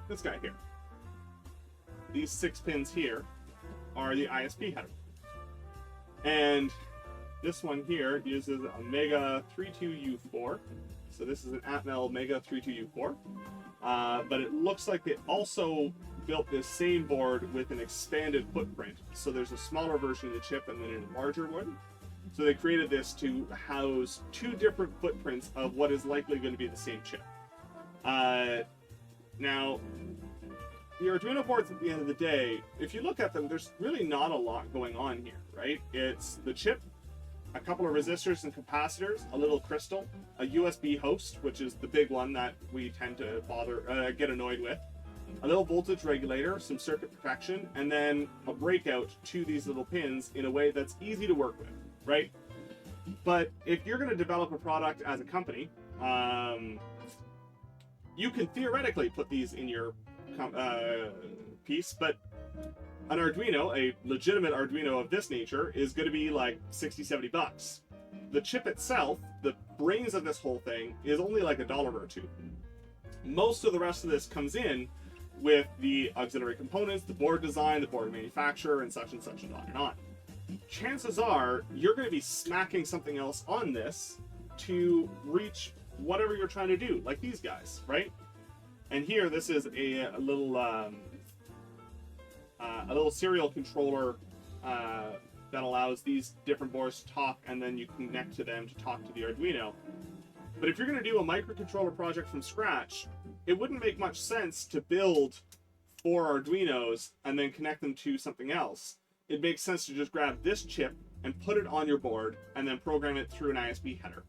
this guy here. These 6 pins here are the ISP header. And this one here uses a Mega 32U4. So this is an Atmel Mega 32U4. But it looks like they also built this same board with an expanded footprint. So there's a smaller version of the chip and then a larger one. So they created this to house 2 different footprints of what is likely going to be the same chip. Now, the Arduino boards at the end of the day, if you look at them, there's really not a lot going on here, right? It's the chip, a couple of resistors and capacitors, a little crystal, a USB host, which is the big one that we tend to get annoyed with, a little voltage regulator, some circuit protection, and then a breakout to these little pins in a way that's easy to work with, right? But if you're going to develop a product as a company, you can theoretically put these in your piece, but an Arduino, a legitimate Arduino of this nature, is going to be like 60-70 bucks. The chip itself, the brains of this whole thing, is only like $1 or $2. Most of the rest of this comes in with the auxiliary components, the board design, the board manufacturer, and such and such and on and on. Chances are you're going to be smacking something else on this to reach whatever you're trying to do, like these guys, right? And here, this is a little serial controller that allows these different boards to talk, and then you connect to them to talk to the Arduino. But if you're going to do a microcontroller project from scratch, it wouldn't make much sense to build 4 Arduinos and then connect them to something else. It makes sense to just grab this chip and put it on your board and then program it through an ISB header.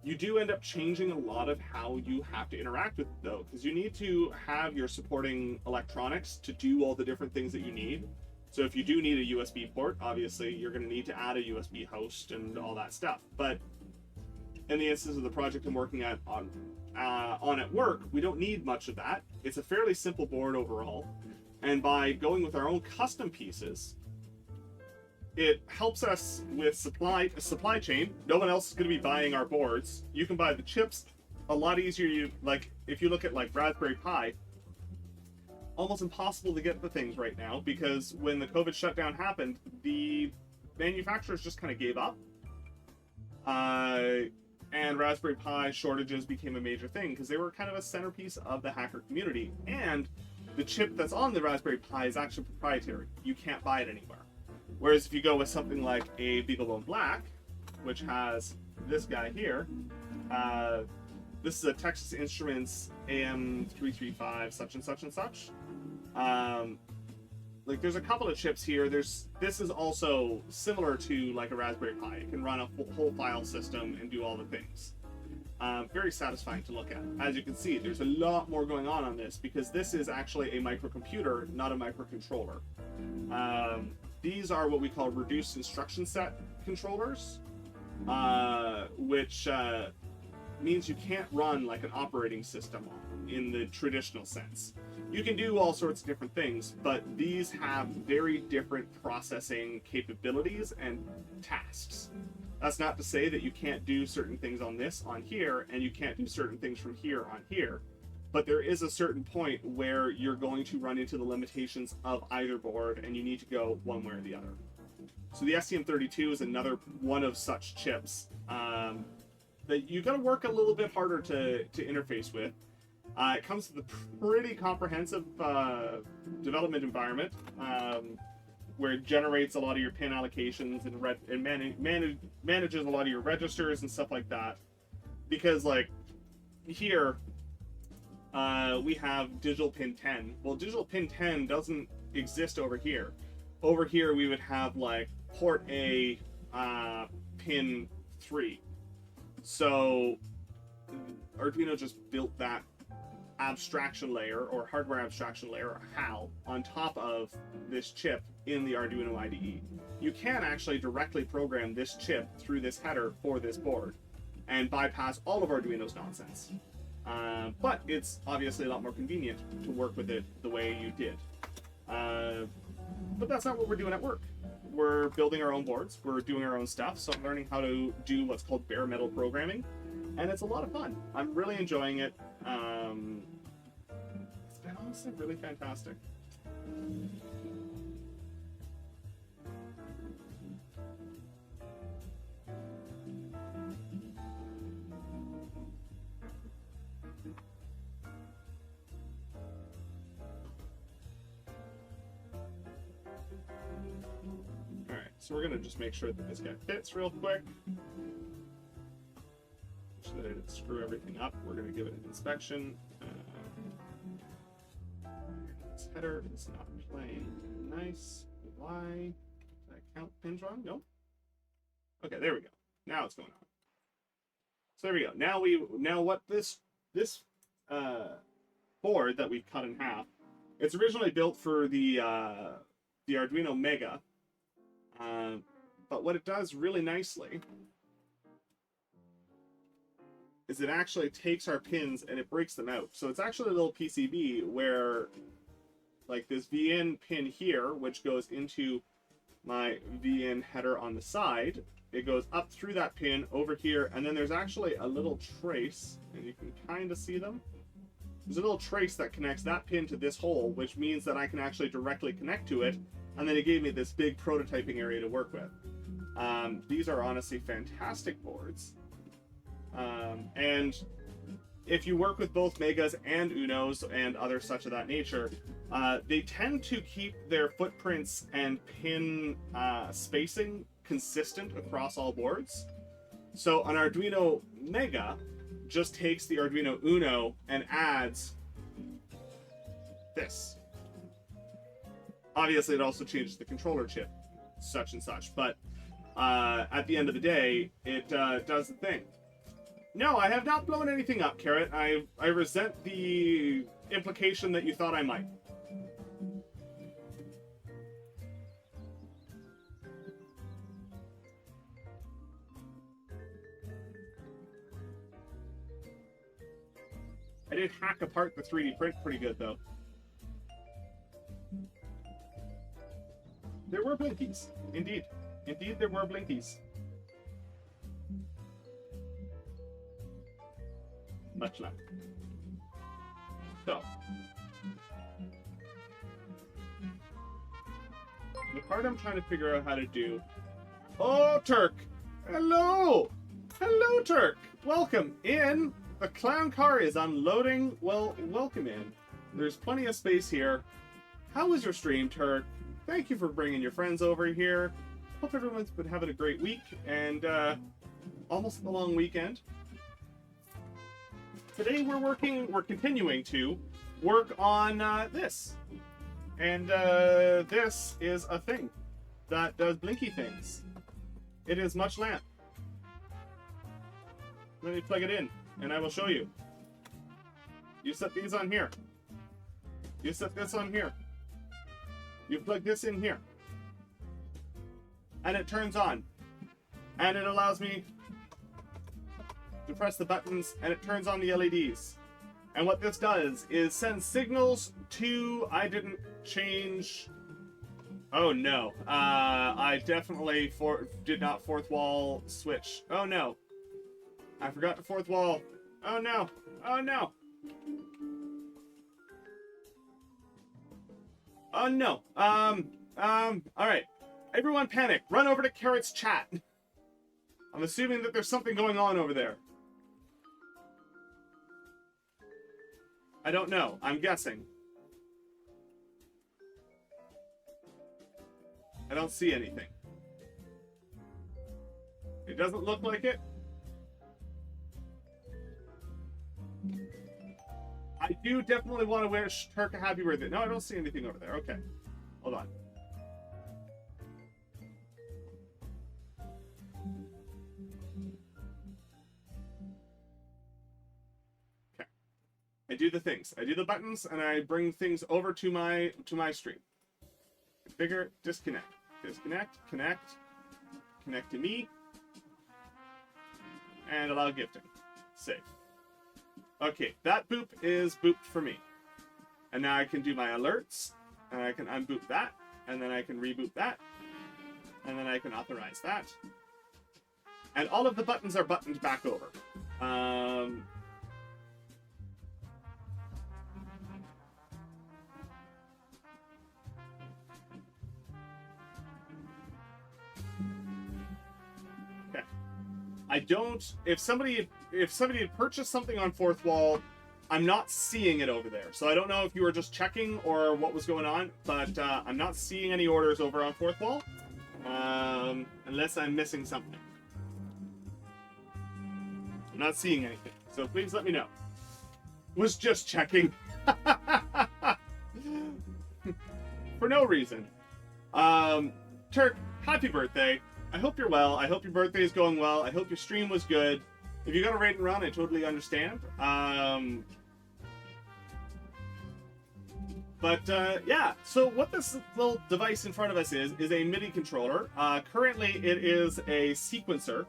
You do end up changing a lot of how you have to interact with it though, because you need to have your supporting electronics to do all the different things that you need. So if you do need a USB port, obviously you're going to need to add a USB host and all that stuff. But in the instance of the project I'm working on at work, we don't need much of that. It's a fairly simple board overall. And by going with our own custom pieces, it helps us with supply chain. No one else is going to be buying our boards. You can buy the chips a lot easier. If you look at like Raspberry Pi, almost impossible to get the things right now because when the COVID shutdown happened, the manufacturers just kind of gave up. And Raspberry Pi shortages became a major thing because they were kind of a centerpiece of the hacker community. And the chip that's on the Raspberry Pi is actually proprietary. You can't buy it anywhere. Whereas if you go with something like a BeagleBone Black, which has this guy here, this is a Texas Instruments AM335 such and such and such. Like there's a couple of chips here. This is also similar to like a Raspberry Pi. It can run a whole file system and do all the things. Very satisfying to look at. As you can see, there's a lot more going on this because this is actually a microcomputer, not a microcontroller. These are what we call reduced instruction set controllers, which means you can't run like an operating system in the traditional sense. You can do all sorts of different things, but these have very different processing capabilities and tasks. That's not to say that you can't do certain things on here, and you can't do certain things from here on here. But there is a certain point where you're going to run into the limitations of either board, and you need to go one way or the other. So the STM32 is another one of such chips that you got to work a little bit harder to interface with. It comes with a pretty comprehensive development environment where it generates a lot of your pin allocations and manages a lot of your registers and stuff like that. Because like here, we have digital pin 10. Well, digital pin 10 doesn't exist over here. Over here, we would have like port A, pin 3. So Arduino just built that abstraction layer or hardware abstraction layer, or HAL, on top of this chip in the Arduino IDE. You can actually directly program this chip through this header for this board and bypass all of Arduino's nonsense. But it's obviously a lot more convenient to work with it the way you did. But that's not what we're doing at work. We're building our own boards, we're doing our own stuff, so I'm learning how to do what's called bare metal programming, and it's a lot of fun. I'm really enjoying it. It's been honestly really fantastic. So we're going to just make sure that this guy fits real quick. So that it didn't screw everything up. We're going to give it an inspection. This header is not playing nice. Why? Did I count pins wrong? No. Okay, there we go. Now it's going on. So there we go. Now what this board that we've cut in half, it's originally built for the Arduino Mega. But what it does really nicely is it actually takes our pins and it breaks them out. So it's actually a little PCB where, like this VN pin here, which goes into my VN header on the side, it goes up through that pin over here, and then there's actually a little trace, and you can kind of see them. There's a little trace that connects that pin to this hole, which means that I can actually directly connect to it. And then it gave me this big prototyping area to work with. These are honestly fantastic boards. And if you work with both Megas and Unos and other such of that nature, they tend to keep their footprints and pin spacing consistent across all boards. So an Arduino Mega just takes the Arduino Uno and adds this. Obviously, it also changes the controller chip, such and such, but at the end of the day, it does the thing. No, I have not blown anything up, Carrot. I resent the implication that you thought I might. I did hack apart the 3D print pretty good, though. There were blinkies. Indeed. Indeed, there were blinkies. Much love. So. The part I'm trying to figure out how to do... Oh, Turk! Hello! Hello, Turk! Welcome in! The clown car is unloading. Well, welcome in. There's plenty of space here. How was your stream, Turk? Thank you for bringing your friends over here. Hope everyone's been having a great week and almost a long weekend. Today we're continuing to work on this. And this is a thing that does blinky things. It is much lamp. Let me plug it in and I will show you. You set these on here. You set this on here. You plug this in here. And it turns on. And it allows me to press the buttons and it turns on the LEDs. And what this does is send signals to... I didn't change... Oh no. I definitely did not fourth wall switch. Oh no. I forgot the fourth wall. Oh no. Oh no. Oh no. Alright. Everyone panic. Run over to Carrot's chat. I'm assuming that there's something going on over there. I don't know. I'm guessing. I don't see anything. It doesn't look like it. I do definitely want to wish Turk a happy birthday. No, I don't see anything over there. Okay. Hold on. Okay. I do the things. I do the buttons and I bring things over to my stream. Configure, disconnect. Disconnect, connect. Connect to me. And allow gifting. Save. Okay, that boop is booped for me. And now I can do my alerts, and I can unboop that, and then I can reboot that, and then I can authorize that. And all of the buttons are buttoned back over. Okay. I don't... If somebody had purchased something on fourth wall, I'm not seeing it over there. So I don't know if you were just checking or what was going on, but I'm not seeing any orders over on fourth wall, unless I'm missing something. I'm not seeing anything, so please let me know. Was just checking. For no reason. Turk, happy birthday. I hope you're well. I hope your birthday is going well. I hope your stream was good. If you got a raid and run, I totally understand. Yeah, so what this little device in front of us is a MIDI controller. Currently, it is a sequencer,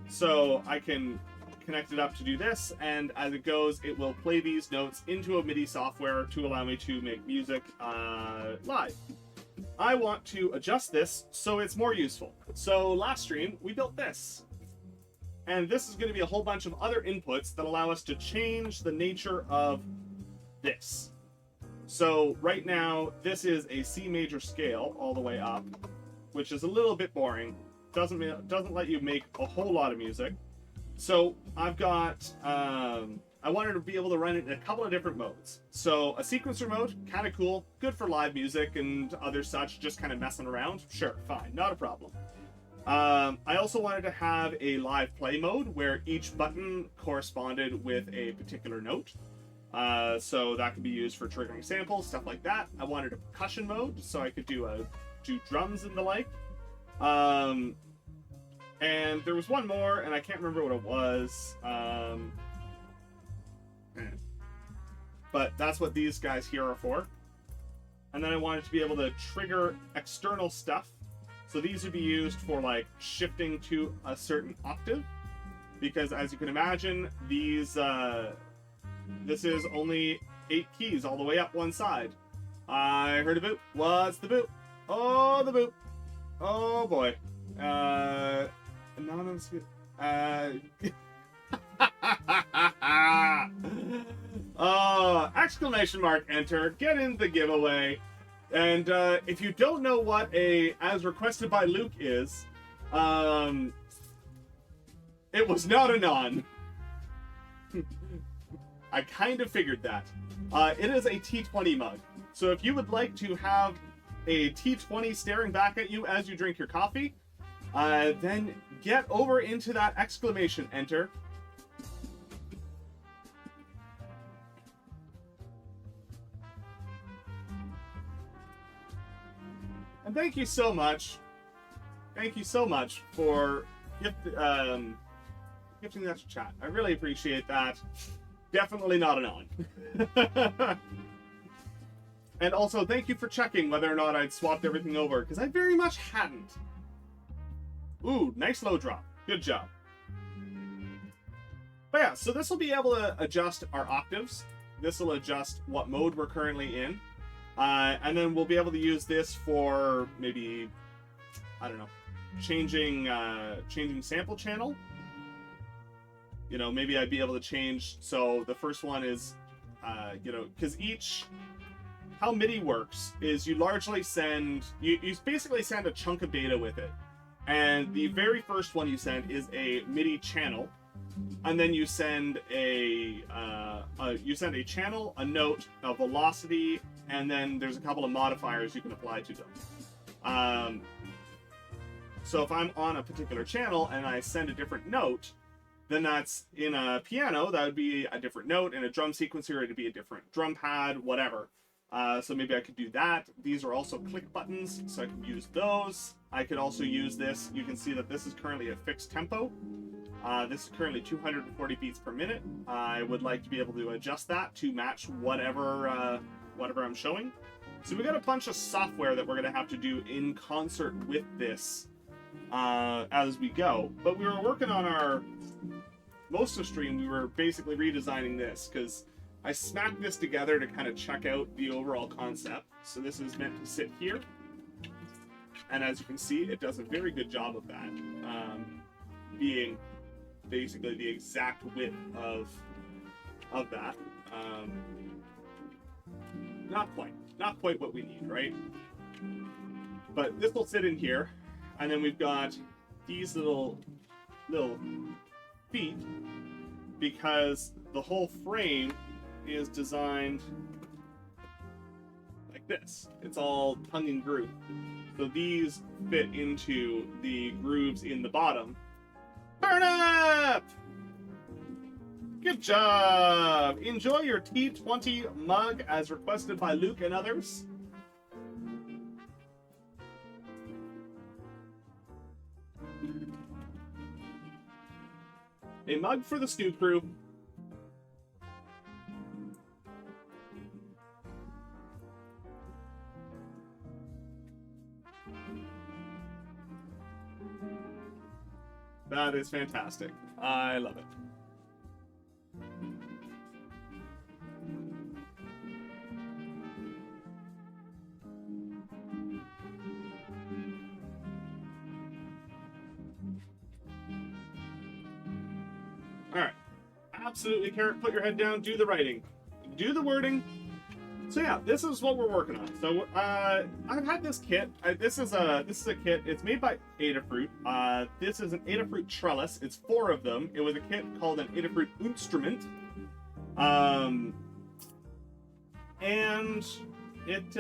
so I can connect it up to do this, and as it goes, it will play these notes into a MIDI software to allow me to make music live. I want to adjust this so it's more useful. So last stream, we built this. And this is going to be a whole bunch of other inputs that allow us to change the nature of this. So right now, this is a C major scale all the way up, which is a little bit boring. Doesn't let you make a whole lot of music. So I've got, I wanted to be able to run it in a couple of different modes. So a sequencer mode, kind of cool, good for live music and other such, just kind of messing around. Sure, fine, not a problem. I also wanted to have a live play mode where each button corresponded with a particular note. So that could be used for triggering samples, stuff like that. I wanted a percussion mode so I could do drums and the like. And there was one more, and I can't remember what it was. But that's what these guys here are for. And then I wanted to be able to trigger external stuff. So these would be used for like shifting to a certain octave. Because as you can imagine, these this is only 8 keys all the way up one side. I heard a boop. What's the boop? Oh, the boop. Oh boy. Anonymous. Oh, exclamation mark, enter. Get in the giveaway. And if you don't know what a as requested by Luke is, it was not a non. I kind of figured that. It is a T20 mug. So if you would like to have a T20 staring back at you as you drink your coffee, then get over into that exclamation enter. And thank you so much. Thank you so much for gifting that to chat. I really appreciate that. Definitely not an on. And also, thank you for checking whether or not I'd swapped everything over, because I very much hadn't. Ooh, nice low drop. Good job. But yeah, so this will be able to adjust our octaves. This will adjust what mode we're currently in. And then we'll be able to use this for maybe, I don't know, changing sample channel. You know, maybe I'd be able to change. So the first one is, you know, because how MIDI works is you largely send, you basically send a chunk of data with it. And the very first one you send is a MIDI channel. And then you send a channel, a note, a velocity, and then there's a couple of modifiers you can apply to them. So if I'm on a particular channel and I send a different note, then that's in a piano, that would be a different note. In a drum sequencer, it'd be a different drum pad, whatever. So maybe I could do that. These are also click buttons, so I can use those. I could also use this. You can see that this is currently a fixed tempo. This is currently 240 beats per minute. I would like to be able to adjust that to match whatever I'm showing. So we got a bunch of software that we're going to have to do in concert with this as we go. But we were working on our most of stream. We were basically redesigning this because I smacked this together to kind of check out the overall concept. So this is meant to sit here. And as you can see, it does a very good job of that. Being basically the exact width of that. Not quite what we need, right? But this will sit in here, and then we've got these little feet, because the whole frame is designed like this. It's all tongue and groove. So these fit into the grooves in the bottom. Burn up! Good job! Enjoy your T20 mug as requested by Luke and others. A mug for the stew crew. That is fantastic. I love it. Alright. Absolutely, Carrot. Put your head down. Do the writing. Do the wording. So yeah, this is what we're working on. So I've had this kit. This is a kit. It's made by Adafruit. This is an Adafruit trellis. It's 4 of them. It was a kit called an Adafruit instrument, and it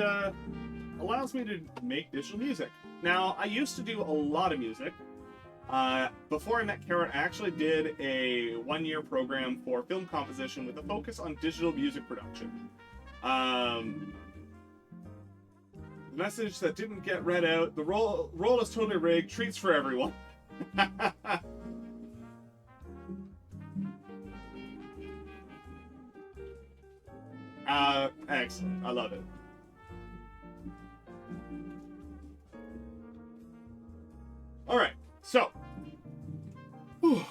allows me to make digital music. Now, I used to do a lot of music. Before I met Carrot, I actually did a 1-year program for film composition with a focus on digital music production. Message that didn't get read out. The roll is totally rigged. Treats for everyone. Excellent. I love it. All right. So, whew.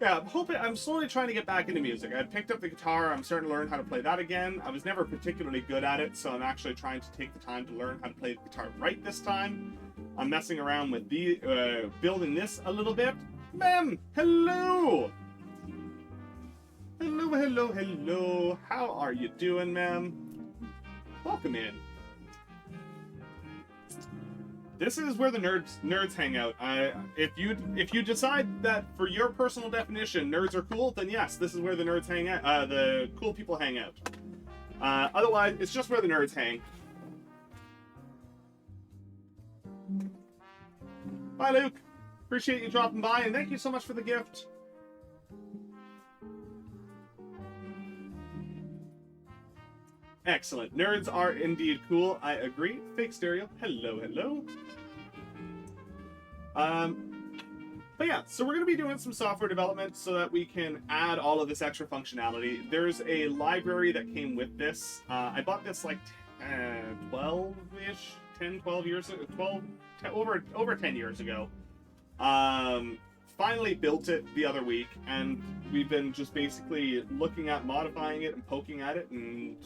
Yeah, I'm slowly trying to get back into music. I picked up the guitar. I'm starting to learn how to play that again. I was never particularly good at it, so I'm actually trying to take the time to learn how to play the guitar right this time. I'm messing around with the building this a little bit. Ma'am, hello. Hello. How are you doing, ma'am? Welcome in. This is where the nerds hang out. If you decide that for your personal definition nerds are cool, then yes, this is where the nerds hang out. The cool people hang out. Otherwise, it's just where the nerds hang. Bye, Luke. Appreciate you dropping by, and thank you so much for the gift. Excellent. Nerds are indeed cool. I agree. Fake stereo. Hello. But yeah, so we're going to be doing some software development so that we can add all of this extra functionality. There's a library that came with this. I bought this like 12-ish, 10, 12 years ago, over 10 years ago. Finally built it the other week, and we've been just basically looking at modifying it and poking at it and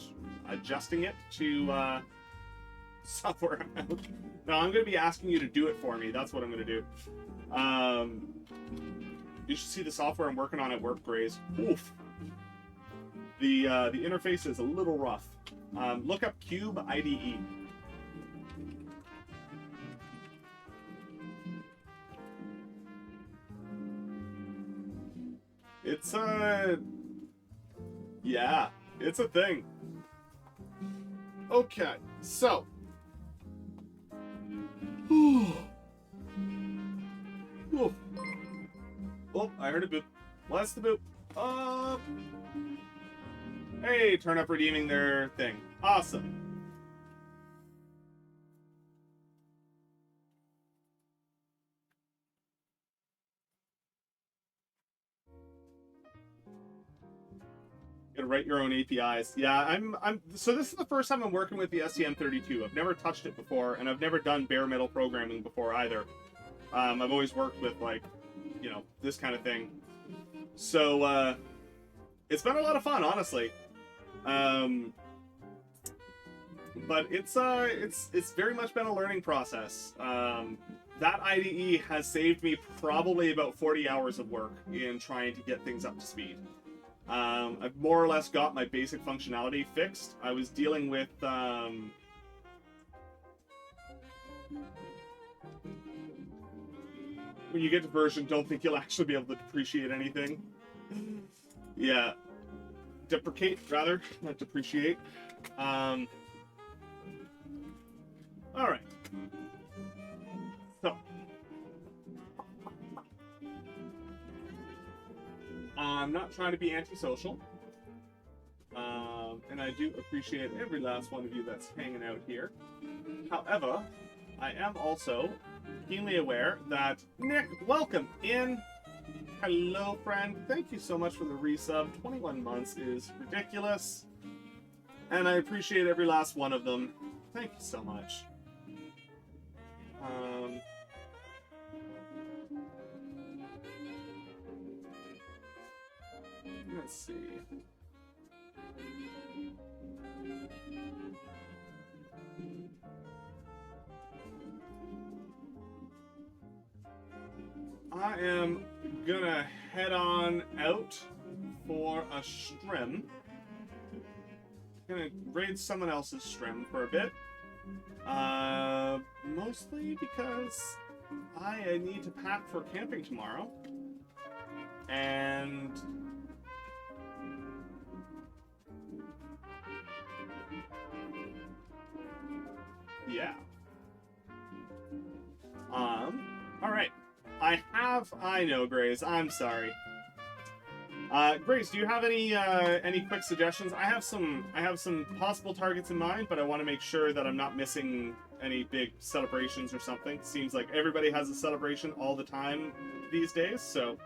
adjusting it to software amount. Now I'm going to be asking you to do it for me. That's what I'm going to do. You should see the software I'm working on at work, Grays. Oof. The interface is a little rough. Look up Cube IDE. It's yeah, it's a thing. Okay, so oh, I heard a boop. What's the boop? Hey, turn up redeeming their thing. Awesome. Gotta write your own APIs. Yeah, so this is the first time I'm working with the STM32. I've never touched it before, and I've never done bare metal programming before either. I've always worked with, like, you know, this kind of thing. So, it's been a lot of fun, honestly. But it's very much been a learning process. That IDE has saved me probably about 40 hours of work in trying to get things up to speed. I've more or less got my basic functionality fixed. I was dealing with when you get to version, don't think you'll actually be able to depreciate anything. Yeah. Deprecate, rather, not depreciate. Alright. So. I'm not trying to be antisocial. And I do appreciate every last one of you that's hanging out here. However, I am also keenly aware that Nick, welcome in. Hello, friend. Thank you so much for the resub. 21 months is ridiculous. And I appreciate every last one of them. Thank you so much. Let's see. I am gonna head on out for a strim. Gonna raid someone else's strim for a bit. Mostly because I need to pack for camping tomorrow. And yeah. Alright. I know, Grace. I'm sorry. Grace, do you have any quick suggestions? I have some possible targets in mind, but I want to make sure that I'm not missing any big celebrations or something. Seems like everybody has a celebration all the time these days, so.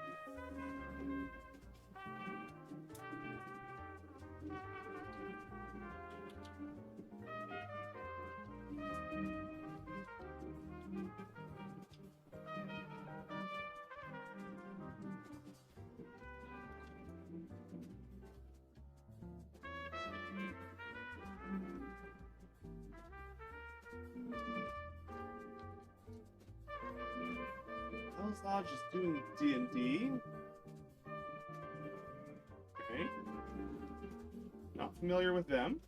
Hell's Lodge is doing D&D. Okay. Not familiar with them.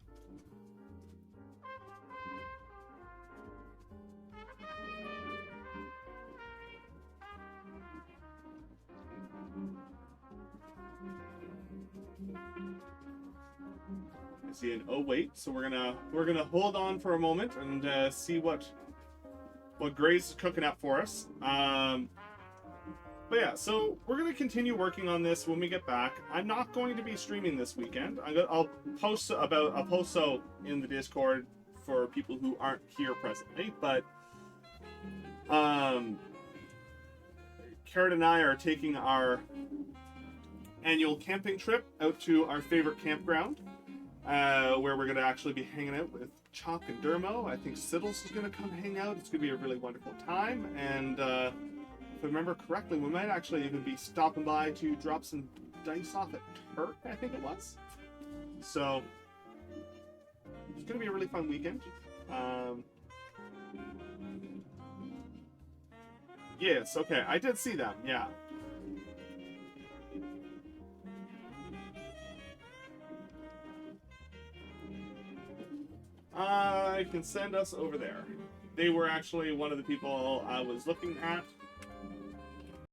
I see an oh wait, so we're gonna hold on for a moment and see what Grace is cooking up for us. But yeah, so we're going to continue working on this when we get back. I'm not going to be streaming this weekend. I'll post so in the Discord for people who aren't here presently. But Carrot and I are taking our annual camping trip out to our favorite campground, where we're going to actually be hanging out with Chalk and Dermo. I think Siddles is going to come hang out. It's going to be a really wonderful time. And if I remember correctly, we might actually even be stopping by to drop some dice off at Turk, I think it was. So it's going to be a really fun weekend. Yes, okay, I did see them, yeah. I can send us over there. They were actually one of the people I was looking at.